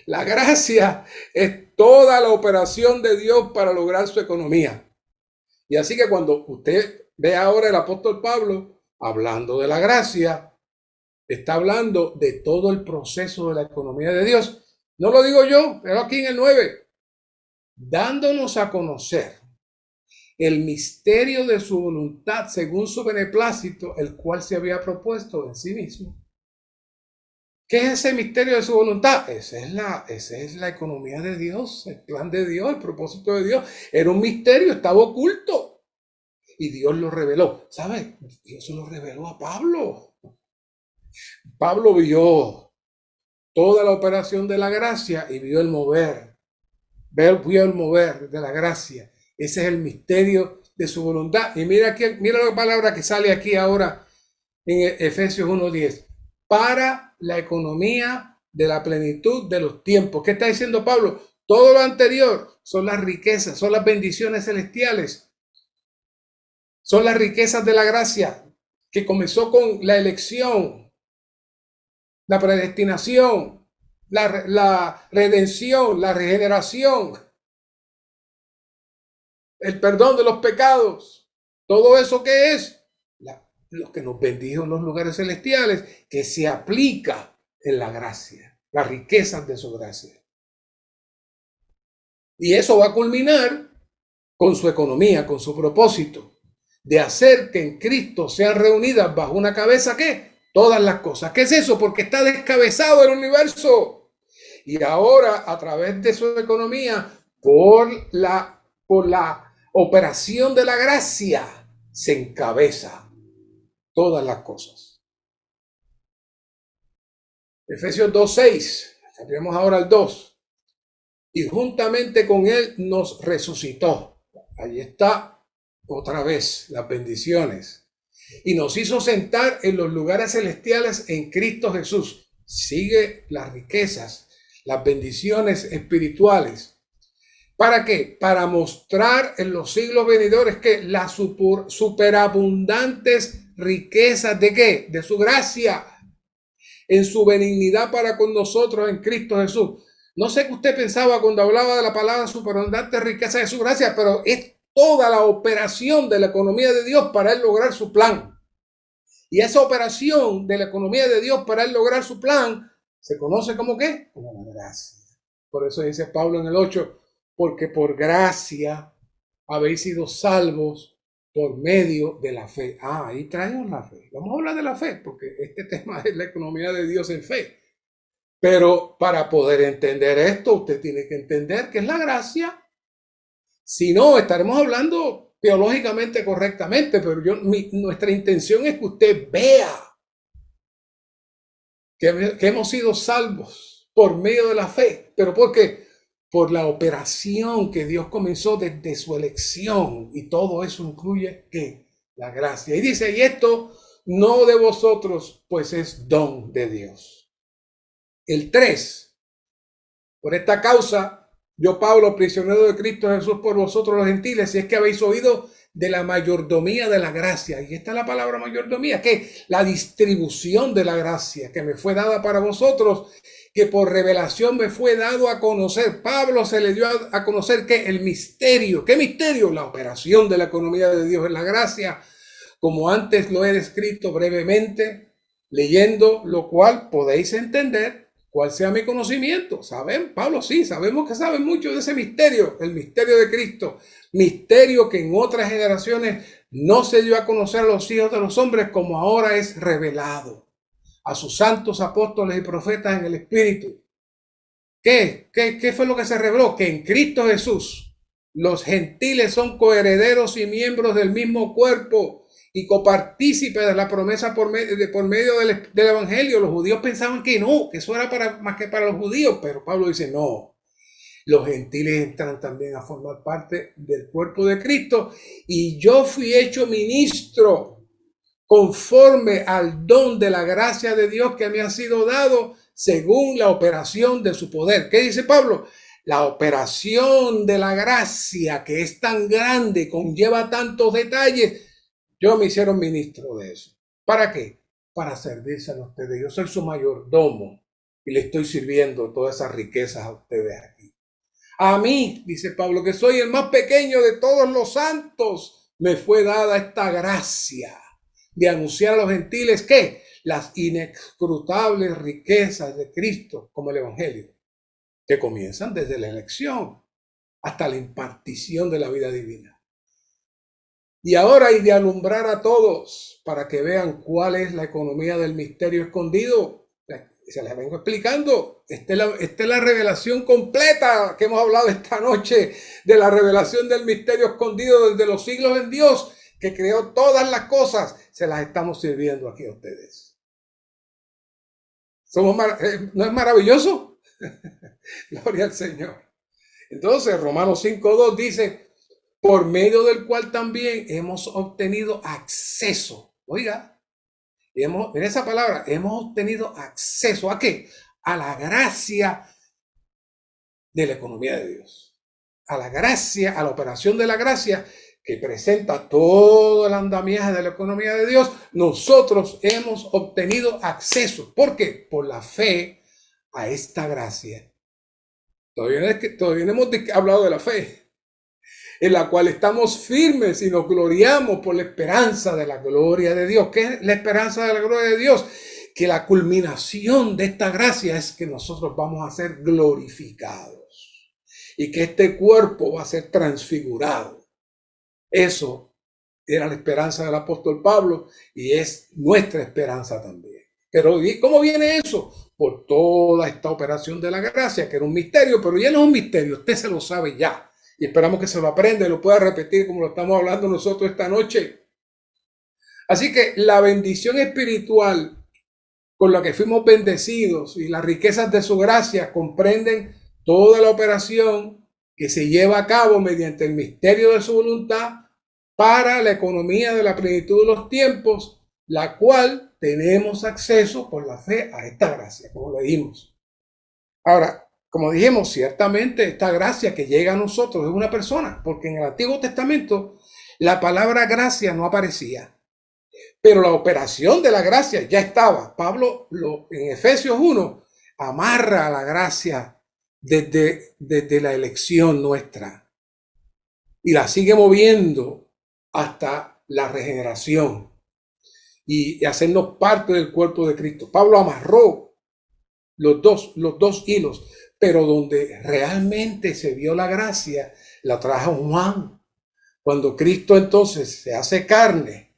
La gracia es toda la operación de Dios para lograr su economía. Y así que cuando usted ve ahora el apóstol Pablo hablando de la gracia, está hablando de todo el proceso de la economía de Dios. No lo digo yo, pero aquí en el 9, dándonos a conocer el misterio de su voluntad según su beneplácito, el cual se había propuesto en sí mismo. ¿Qué es ese misterio de su voluntad? Esa es la economía de Dios, el plan de Dios, el propósito de Dios. Era un misterio, estaba oculto. Y Dios lo reveló. ¿Sabe? Dios se lo reveló a Pablo. Pablo vio toda la operación de la gracia y vio el mover. Vio el mover de la gracia. Ese es el misterio de su voluntad. Y mira la palabra que sale aquí ahora en Efesios 1:10. Para la economía de la plenitud de los tiempos. ¿Qué está diciendo Pablo? Todo lo anterior son las riquezas, son las bendiciones celestiales. Son las riquezas de la gracia que comenzó con la elección, la predestinación, la redención, la regeneración, el perdón de los pecados. Todo eso que es lo que nos bendijo en los lugares celestiales, que se aplica en la gracia, las riquezas de su gracia. Y eso va a culminar con su economía, con su propósito de hacer que en Cristo sean reunidas bajo una cabeza, ¿qué? Todas las cosas. ¿Qué es eso? Porque está descabezado el universo. Y ahora, a través de su economía, por la operación de la gracia, se encabeza todas las cosas. Efesios 2:6. Cambiamos ahora al 2. Y juntamente con él nos resucitó. Ahí está otra vez las bendiciones y nos hizo sentar en los lugares celestiales en Cristo Jesús. Sigue las riquezas, las bendiciones espirituales. ¿Para qué? Para mostrar en los siglos venidores que las superabundantes riquezas de qué? De su gracia, en su benignidad para con nosotros en Cristo Jesús. No sé qué usted pensaba cuando hablaba de la palabra superabundante riqueza de su gracia, pero es toda la operación de la economía de Dios para él lograr su plan. Y esa operación de la economía de Dios para él lograr su plan se conoce como ¿qué? Como la gracia. Por eso dice Pablo en el 8, porque por gracia habéis sido salvos por medio de la fe. Ahí traemos la fe. Vamos a hablar de la fe, porque este tema es la economía de Dios en fe. Pero para poder entender esto, usted tiene que entender qué es la gracia. Si no, estaremos hablando teológicamente correctamente, pero nuestra intención es que usted vea que hemos sido salvos por medio de la fe. ¿Pero por qué? Por la operación que Dios comenzó desde su elección, y todo eso incluye ¿qué? La gracia. Y dice, y esto no de vosotros, pues es don de Dios. El 3, por esta causa, yo Pablo, prisionero de Cristo Jesús por vosotros los gentiles, si es que habéis oído de la mayordomía de la gracia. Y esta es la palabra mayordomía, que la distribución de la gracia que me fue dada para vosotros, que por revelación me fue dado a conocer. Pablo se le dio a conocer que el misterio, ¿qué misterio? La operación de la economía de Dios en la gracia, como antes lo he descrito brevemente, leyendo lo cual podéis entender cuál sea mi conocimiento. ¿Saben? Pablo, sí, sabemos que sabe mucho de ese misterio, el misterio de Cristo, misterio que en otras generaciones no se dio a conocer a los hijos de los hombres, como ahora es revelado a sus santos apóstoles y profetas en el Espíritu. ¿Qué fue lo que se reveló? Que en Cristo Jesús los gentiles son coherederos y miembros del mismo cuerpo y copartícipes de la promesa por medio del Evangelio. Los judíos pensaban que no, que eso era más que para los judíos, pero Pablo dice no. Los gentiles entran también a formar parte del cuerpo de Cristo, y yo fui hecho ministro conforme al don de la gracia de Dios que me ha sido dado según la operación de su poder. ¿Qué dice Pablo? La operación de la gracia, que es tan grande, conlleva tantos detalles. Yo me hicieron ministro de eso. ¿Para qué? Para servirse a ustedes. Yo soy su mayordomo y le estoy sirviendo todas esas riquezas a ustedes aquí. A mí, dice Pablo, que soy el más pequeño de todos los santos, me fue dada esta gracia de anunciar a los gentiles que las inescrutables riquezas de Cristo, como el Evangelio, que comienzan desde la elección hasta la impartición de la vida divina. Y ahora hay de alumbrar a todos para que vean cuál es la economía del misterio escondido. Se les vengo explicando. Esta es la revelación completa que hemos hablado esta noche, de la revelación del misterio escondido desde los siglos en Dios, que creó todas las cosas. Se las estamos sirviendo aquí a ustedes. ¿No es maravilloso? Gloria al Señor. Entonces, Romanos 5:2 dice, por medio del cual también hemos obtenido acceso. Oiga, en esa palabra, hemos obtenido acceso ¿a qué? A la gracia de la economía de Dios. A la gracia, a la operación de la gracia que presenta todo el andamiaje de la economía de Dios. Nosotros hemos obtenido acceso. ¿Por qué? Por la fe a esta gracia. Todavía no hemos hablado de la fe, en la cual estamos firmes y nos gloriamos por la esperanza de la gloria de Dios. ¿Qué es la esperanza de la gloria de Dios? Que la culminación de esta gracia es que nosotros vamos a ser glorificados y que este cuerpo va a ser transfigurado. Eso era la esperanza del apóstol Pablo y es nuestra esperanza también. Pero ¿cómo viene eso? Por toda esta operación de la gracia, que era un misterio, pero ya no es un misterio, usted se lo sabe ya. Y esperamos que se lo aprenda y lo pueda repetir como lo estamos hablando nosotros esta noche. Así que la bendición espiritual con la que fuimos bendecidos y las riquezas de su gracia comprenden toda la operación que se lleva a cabo mediante el misterio de su voluntad para la economía de la plenitud de los tiempos, la cual tenemos acceso por la fe a esta gracia, como leímos. Ahora, como dijimos, ciertamente esta gracia que llega a nosotros es una persona, porque en el Antiguo Testamento la palabra gracia no aparecía, pero la operación de la gracia ya estaba. Pablo en Efesios 1 amarra a la gracia desde la elección nuestra y la sigue moviendo hasta la regeneración y hacernos parte del cuerpo de Cristo. Pablo amarró los dos hilos, pero donde realmente se vio la gracia, la trajo Juan. Cuando Cristo entonces se hace carne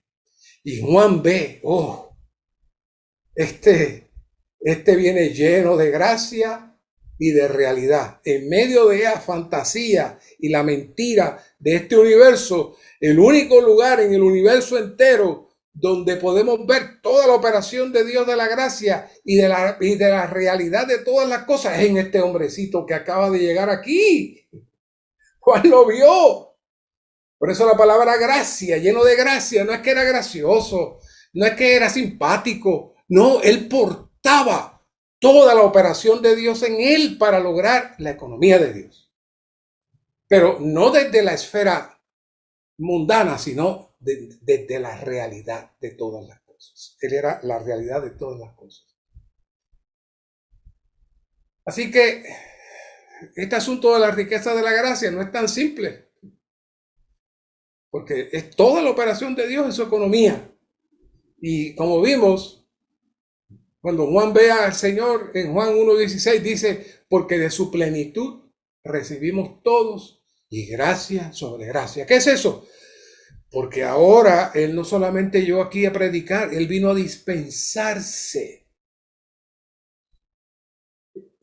y Juan ve, este viene lleno de gracia y de realidad. En medio de la fantasía y la mentira de este universo, el único lugar en el universo entero donde podemos ver toda la operación de Dios de la gracia y de la realidad de todas las cosas es en este hombrecito que acaba de llegar aquí. Juan lo vio. Por eso la palabra gracia, lleno de gracia, no es que era gracioso, no es que era simpático, no, él portaba toda la operación de Dios en él para lograr la economía de Dios. Pero no desde la esfera mundana, sino desde la realidad de todas las cosas. Él era la realidad de todas las cosas. Así que este asunto de la riqueza de la gracia no es tan simple, porque es toda la operación de Dios en su economía. Y como vimos, cuando Juan ve al Señor en Juan 1:16 dice, porque de su plenitud recibimos todos y gracia sobre gracia. ¿Qué es eso? Porque ahora Él no solamente llegó aquí a predicar, Él vino a dispensarse.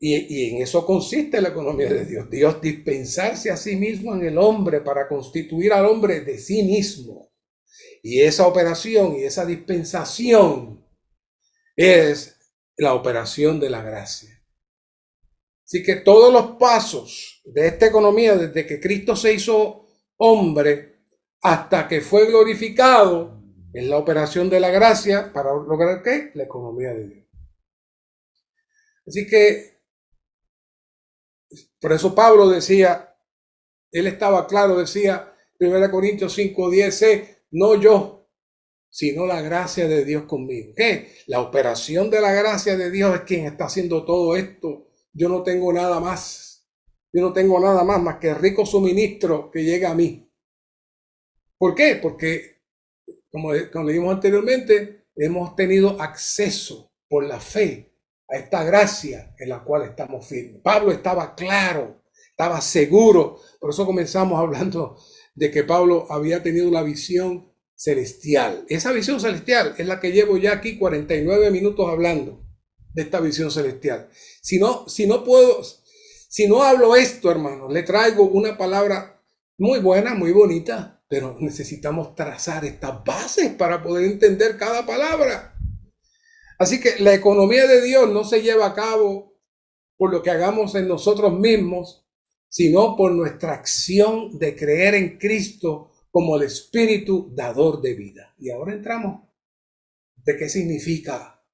Y en eso consiste la economía de Dios. Dios dispensarse a sí mismo en el hombre para constituir al hombre de sí mismo. Y esa operación y esa dispensación es la operación de la gracia. Así que todos los pasos de esta economía, desde que Cristo se hizo hombre hasta que fue glorificado, es la operación de la gracia para lograr ¿qué? La economía de Dios. Así que por eso Pablo decía, él estaba claro, decía 1 Corintios 5:10, no yo, sino la gracia de Dios conmigo. ¿Qué? La operación de la gracia de Dios es quien está haciendo todo esto. Yo no tengo nada más. Yo no tengo nada más que el rico suministro que llega a mí. ¿Por qué? Porque, como leímos anteriormente, hemos tenido acceso por la fe a esta gracia en la cual estamos firmes. Pablo estaba claro, estaba seguro. Por eso comenzamos hablando de que Pablo había tenido una visión celestial. Esa visión celestial es la que llevo ya aquí 49 minutos hablando de esta visión celestial. Si no hablo esto, hermanos, le traigo una palabra muy buena, muy bonita, pero necesitamos trazar estas bases para poder entender cada palabra. Así que la economía de Dios no se lleva a cabo por lo que hagamos en nosotros mismos, sino por nuestra acción de creer en Cristo como el Espíritu dador de vida. Y ahora entramos de qué significa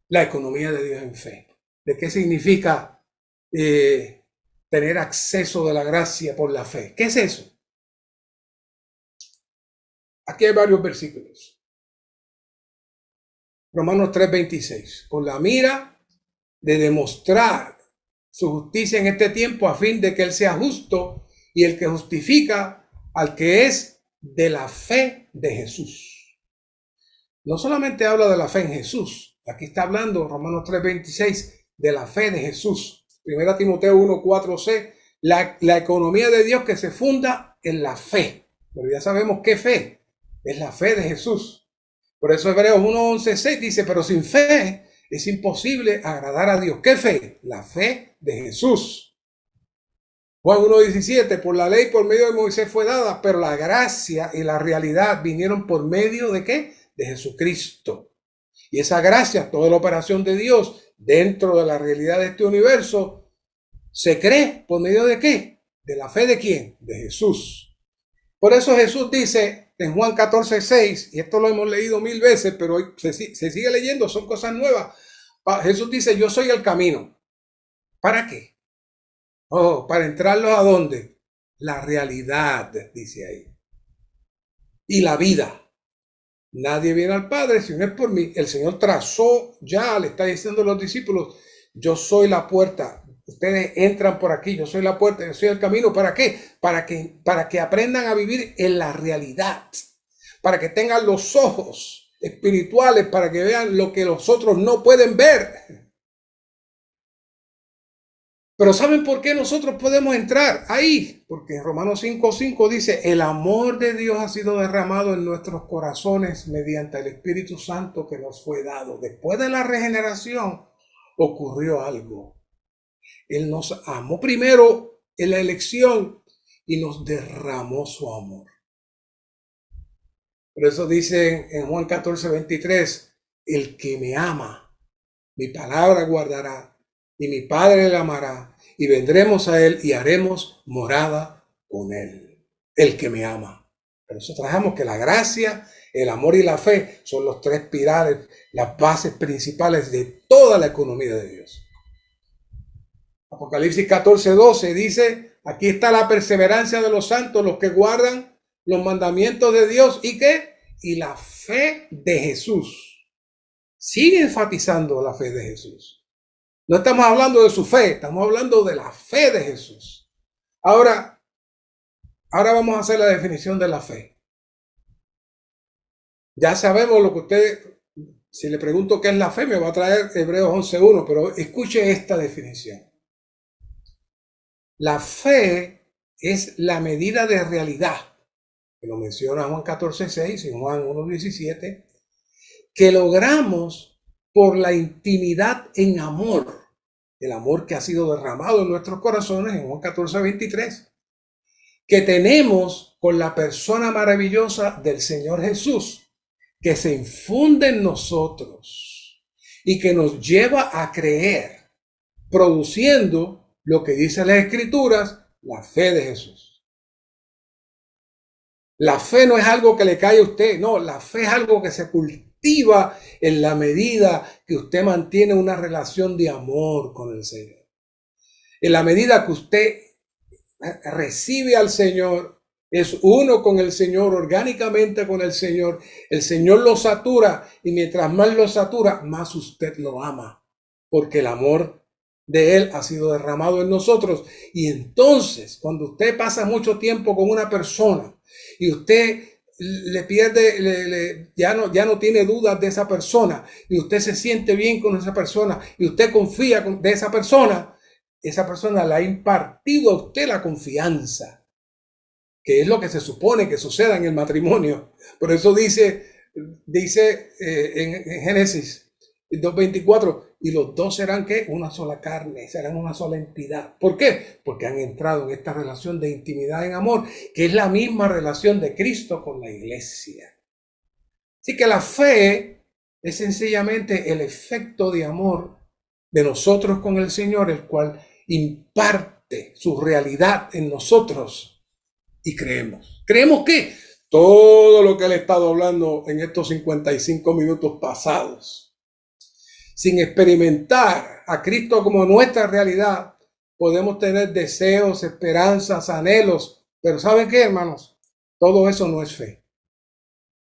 la economía de Dios en fe. De qué significa tener acceso de la gracia por la fe. ¿Qué es eso? Aquí hay varios versículos. Romanos 3:26, con la mira de demostrar su justicia en este tiempo a fin de que Él sea justo y el que justifica al que es de la fe de Jesús. No solamente habla de la fe en Jesús, aquí está hablando Romanos 3:26 de la fe de Jesús. 1 Timoteo 1:4c, la economía de Dios que se funda en la fe. Pero ya sabemos qué fe, es la fe de Jesús. Por eso Hebreos 1:11-6 dice, pero sin fe es imposible agradar a Dios. ¿Qué fe? La fe de Jesús. Juan 1:17, por la ley por medio de Moisés fue dada, pero la gracia y la realidad vinieron por medio de ¿qué? De Jesucristo. Y esa gracia, toda la operación de Dios dentro de la realidad de este universo, se cree por medio de ¿qué? De la fe de ¿quién? De Jesús. Por eso Jesús dice en Juan 14:6, y esto lo hemos leído 1000 veces, pero hoy se sigue leyendo, son cosas nuevas. Jesús dice, yo soy el camino. ¿Para qué? Oh, para entrarlos a dónde? La realidad, dice ahí. Y la vida. Nadie viene al Padre si no es por mí. El Señor trazó ya, le está diciendo a los discípulos, yo soy la puerta. Ustedes entran por aquí, yo soy la puerta, yo soy el camino. ¿Para qué? Para que aprendan a vivir en la realidad. Para que tengan los ojos espirituales, para que vean lo que los otros no pueden ver. Pero ¿saben por qué nosotros podemos entrar ahí? Porque en Romanos 5:5 dice, el amor de Dios ha sido derramado en nuestros corazones mediante el Espíritu Santo que nos fue dado. Después de la regeneración ocurrió algo. Él nos amó primero en la elección y nos derramó su amor. Por eso dice en Juan 14:23, el que me ama, mi palabra guardará, y mi Padre le amará, y vendremos a él y haremos morada con él. El que me ama. Por eso trajamos que la gracia, el amor y la fe son los tres pilares, las bases principales de toda la economía de Dios. Apocalipsis 14:12 dice, aquí está la perseverancia de los santos, los que guardan los mandamientos de Dios. ¿Y qué? Y la fe de Jesús. Sigue enfatizando la fe de Jesús. No estamos hablando de su fe, estamos hablando de la fe de Jesús. Ahora vamos a hacer la definición de la fe. Ya sabemos lo que usted, si le pregunto qué es la fe, me va a traer Hebreos 11:1, pero escuche esta definición. La fe es la medida de realidad, que lo menciona Juan 14:6 y Juan 1:17, que logramos por la intimidad en amor. El amor que ha sido derramado en nuestros corazones en Juan 14:23, que tenemos con la persona maravillosa del Señor Jesús, que se infunde en nosotros y que nos lleva a creer, produciendo lo que dice las Escrituras, la fe de Jesús. La fe no es algo que le cae a usted, no, la fe es algo que se cultiva en la medida que usted mantiene una relación de amor con el Señor. En la medida que usted recibe al Señor, es uno con el Señor, orgánicamente con el Señor lo satura, y mientras más lo satura, más usted lo ama, porque el amor de Él ha sido derramado en nosotros. Y entonces, cuando usted pasa mucho tiempo con una persona y usted le pierde, ya no tiene dudas de esa persona, y usted se siente bien con esa persona, y usted confía de esa persona le ha impartido a usted la confianza, que es lo que se supone que suceda en el matrimonio. Por eso dice en Génesis 2:24, y los dos serán ¿qué? Una sola carne, serán una sola entidad. ¿Por qué? Porque han entrado en esta relación de intimidad en amor, que es la misma relación de Cristo con la iglesia. Así que la fe es sencillamente el efecto de amor de nosotros con el Señor, el cual imparte su realidad en nosotros y creemos. ¿Creemos qué? Todo lo que le he estado hablando en estos 55 minutos pasados. Sin experimentar a Cristo como nuestra realidad, podemos tener deseos, esperanzas, anhelos, pero ¿saben qué, hermanos? Todo eso no es fe.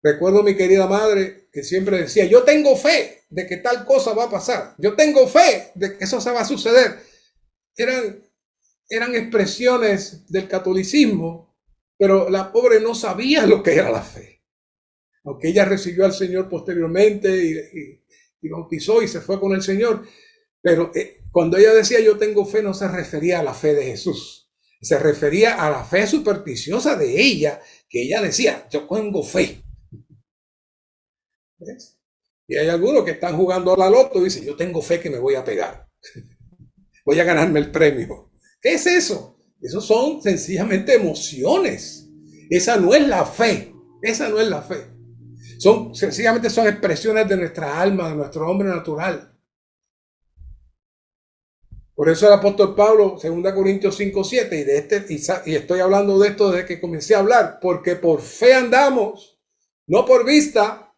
Recuerdo a mi querida madre que siempre decía, yo tengo fe de que tal cosa va a pasar, yo tengo fe de que eso se va a suceder. Eran expresiones del catolicismo, pero la pobre no sabía lo que era la fe. Aunque ella recibió al Señor posteriormente y bautizó y se fue con el Señor, pero cuando ella decía yo tengo fe, no se refería a la fe de Jesús, se refería a la fe supersticiosa de ella, que ella decía yo tengo fe. ¿Ves? Y hay algunos que están jugando a la loto y dicen yo tengo fe que me voy a pegar, voy a ganarme el premio. ¿Qué es eso? Eso son sencillamente emociones. Esa no es la fe, esa no es la fe. Sencillamente son expresiones de nuestra alma, de nuestro hombre natural. Por eso el apóstol Pablo, 2 Corintios 5:7, y estoy hablando de esto desde que comencé a hablar, porque por fe andamos, no por vista.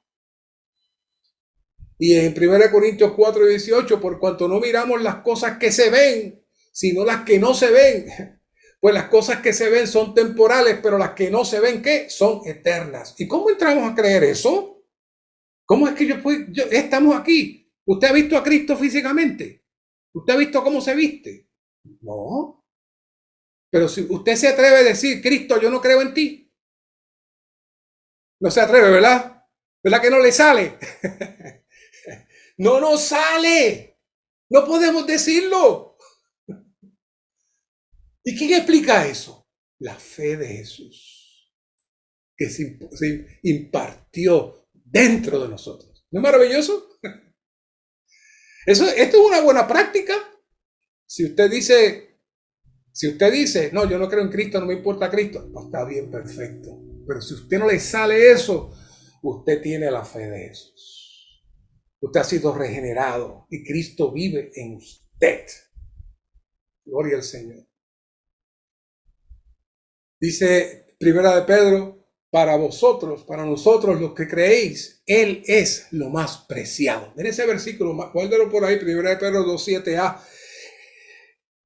Y en 1 Corintios 4:18, por cuanto no miramos las cosas que se ven, sino las que no se ven. Pues las cosas que se ven son temporales, pero las que no se ven, ¿qué? Son eternas. ¿Y cómo entramos a creer eso? ¿Cómo es que estamos aquí? ¿Usted ha visto a Cristo físicamente? ¿Usted ha visto cómo se viste? No. Pero si usted se atreve a decir, Cristo, yo no creo en ti. No se atreve, ¿verdad? ¿Verdad que no le sale? No nos sale. No podemos decirlo. ¿Y quién explica eso? La fe de Jesús, que se impartió dentro de nosotros. ¿No es maravilloso? Esto es una buena práctica. Si usted dice, no, yo no creo en Cristo, no me importa Cristo, pues está bien, perfecto. Pero si a usted no le sale eso, usted tiene la fe de Jesús. Usted ha sido regenerado y Cristo vive en usted. Gloria al Señor. Dice Primera de Pedro, para nosotros los que creéis, Él es lo más preciado. Miren ese versículo, guárdalo por ahí, Primera de Pedro 2:7a.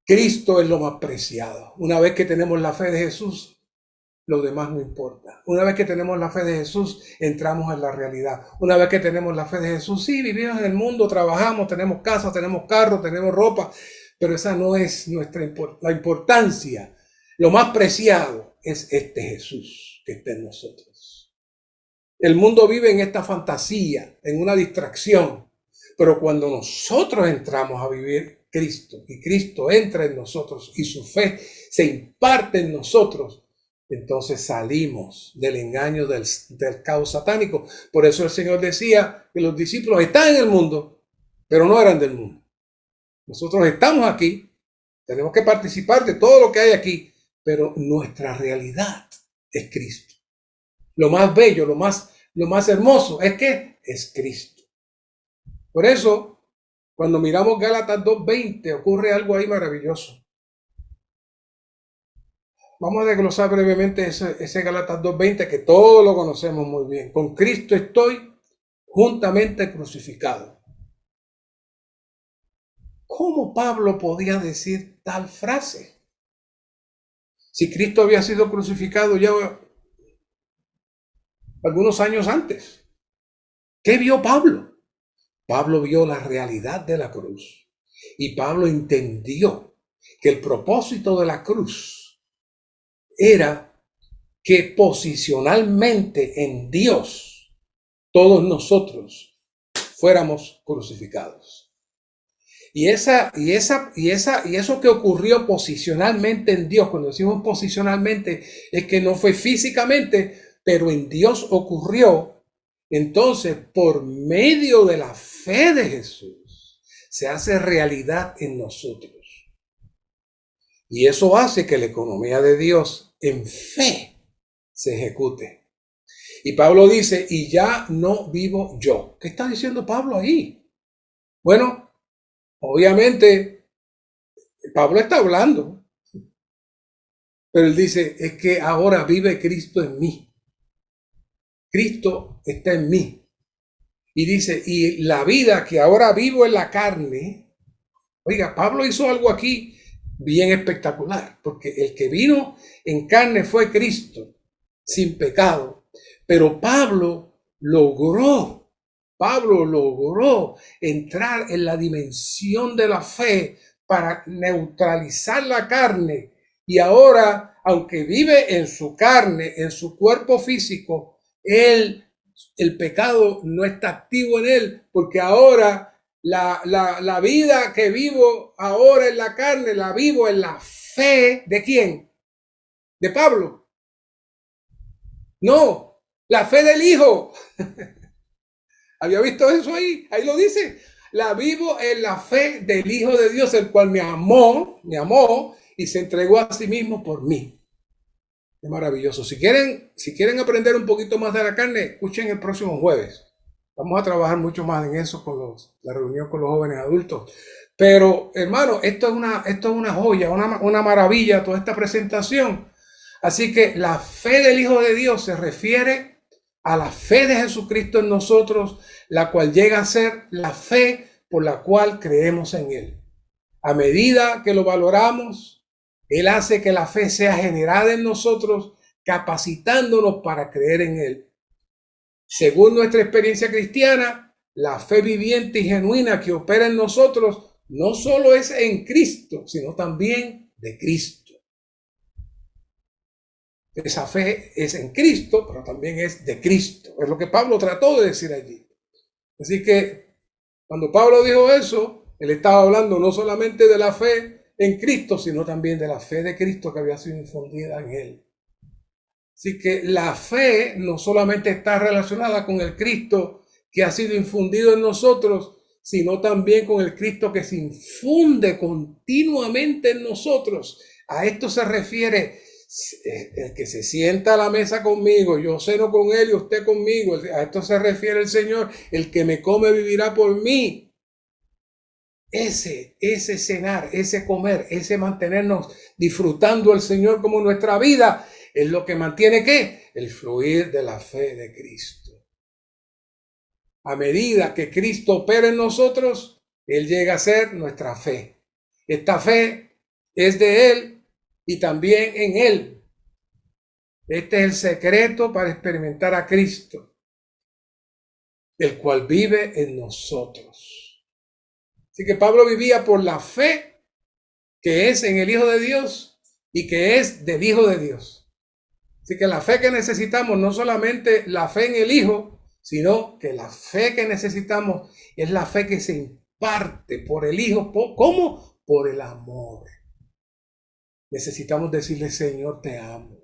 Cristo es lo más preciado. Una vez que tenemos la fe de Jesús, lo demás no importa. Una vez que tenemos la fe de Jesús, entramos en la realidad. Una vez que tenemos la fe de Jesús, sí, vivimos en el mundo, trabajamos, tenemos casa, tenemos carro, tenemos ropa, pero esa no es la importancia. Lo más preciado es este Jesús que está en nosotros. El mundo vive en esta fantasía, en una distracción, pero cuando nosotros entramos a vivir Cristo y Cristo entra en nosotros y su fe se imparte en nosotros, entonces salimos del engaño del caos satánico. Por eso el Señor decía que los discípulos están en el mundo, pero no eran del mundo. Nosotros estamos aquí, tenemos que participar de todo lo que hay aquí, pero nuestra realidad es Cristo. Lo más bello, lo más hermoso es que es Cristo. Por eso, cuando miramos Gálatas 2:20, ocurre algo ahí maravilloso. Vamos a desglosar brevemente ese Gálatas 2:20 que todos lo conocemos muy bien. Con Cristo estoy juntamente crucificado. ¿Cómo Pablo podía decir tal frase? Si Cristo había sido crucificado ya algunos años antes. ¿Qué vio Pablo? Pablo vio la realidad de la cruz. Y Pablo entendió que el propósito de la cruz era que posicionalmente en Dios todos nosotros fuéramos crucificados. Y eso que ocurrió posicionalmente en Dios, cuando decimos posicionalmente, es que no fue físicamente, pero en Dios ocurrió. Entonces, por medio de la fe de Jesús, se hace realidad en nosotros. Y eso hace que la economía de Dios en fe se ejecute. Y Pablo dice, y ya no vivo yo. ¿Qué está diciendo Pablo ahí? Bueno, obviamente, Pablo está hablando, pero él dice, es que ahora vive Cristo en mí. Cristo está en mí. Y dice, y la vida que ahora vivo en la carne, oiga, Pablo hizo algo aquí bien espectacular, porque el que vino en carne fue Cristo, sin pecado, pero Pablo logró entrar en la dimensión de la fe para neutralizar la carne. Y ahora, aunque vive en su carne, en su cuerpo físico, el pecado no está activo en él, porque ahora la vida que vivo ahora en la carne, la vivo en la fe ¿de quién? ¿De Pablo? No, la fe del Hijo. ¿Había visto eso ahí? Ahí lo dice. La vivo en la fe del Hijo de Dios, el cual me amó y se entregó a sí mismo por mí. Es maravilloso. Si quieren aprender un poquito más de la carne, escuchen el próximo jueves. Vamos a trabajar mucho más en eso con la reunión con los jóvenes adultos. Pero, hermano, esto es una joya, una maravilla, toda esta presentación. Así que la fe del Hijo de Dios se refiere a la fe de Jesucristo en nosotros, la cual llega a ser la fe por la cual creemos en Él. A medida que lo valoramos, Él hace que la fe sea generada en nosotros, capacitándonos para creer en Él. Según nuestra experiencia cristiana, la fe viviente y genuina que opera en nosotros no solo es en Cristo, sino también de Cristo. Esa fe es en Cristo, pero también es de Cristo. Es lo que Pablo trató de decir allí. Así que cuando Pablo dijo eso, él estaba hablando no solamente de la fe en Cristo, sino también de la fe de Cristo que había sido infundida en él. Así que la fe no solamente está relacionada con el Cristo que ha sido infundido en nosotros, sino también con el Cristo que se infunde continuamente en nosotros. A esto se refiere el que se sienta a la mesa conmigo, yo ceno con él y usted conmigo. A esto se refiere el Señor, el que me come vivirá por mí. Ese cenar, ese comer, ese mantenernos disfrutando al Señor como nuestra vida, es lo que mantiene ¿qué? El fluir de la fe de Cristo. A medida que Cristo opera en nosotros, Él llega a ser nuestra fe. Esta fe es de Él y también en Él. Este es el secreto para experimentar a Cristo, el cual vive en nosotros. Así que Pablo vivía por la fe que es en el Hijo de Dios y que es del Hijo de Dios. Así que la fe que necesitamos, no solamente la fe en el Hijo, sino que la fe que necesitamos es la fe que se imparte por el Hijo. ¿Cómo? Por el amor. Necesitamos decirle, Señor, te amo.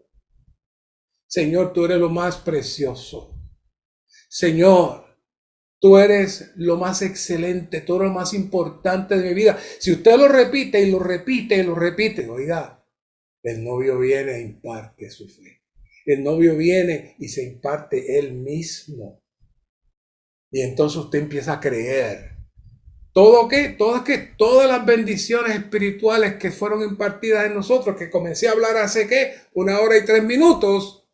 Señor, tú eres lo más precioso. Señor, tú eres lo más excelente, tú eres lo más importante de mi vida. Si usted lo repite y lo repite y lo repite, oiga, el novio viene e imparte su fe. El novio viene y se imparte él mismo. Y entonces usted empieza a creer. Todas las bendiciones espirituales que fueron impartidas en nosotros, que comencé a hablar hace 1 hora y 3 minutos,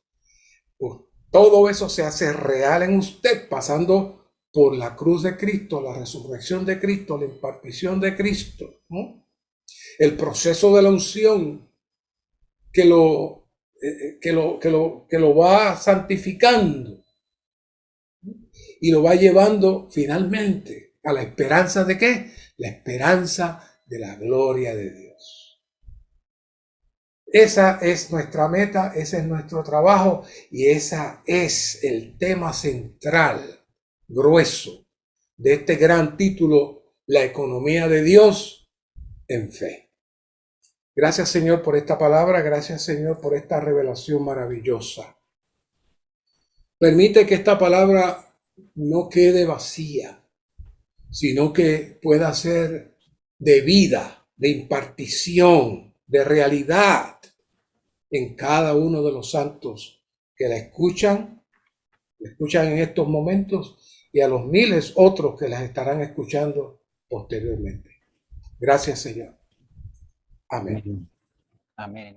pues todo eso se hace real en usted, pasando por la cruz de Cristo, la resurrección de Cristo, la impartición de Cristo, ¿no? El proceso de la unción que lo va santificando y lo va llevando finalmente a la esperanza de ¿qué? La esperanza de la gloria de Dios. Esa es nuestra meta, ese es nuestro trabajo y esa es el tema central, grueso, de este gran título, La economía de Dios en fe. Gracias, Señor, por esta palabra, gracias, Señor, por esta revelación maravillosa. Permite que esta palabra no quede vacía, sino que pueda ser de vida, de impartición, de realidad en cada uno de los santos que la escuchan en estos momentos y a los miles otros que las estarán escuchando posteriormente. Gracias, Señor. Amén. Amén.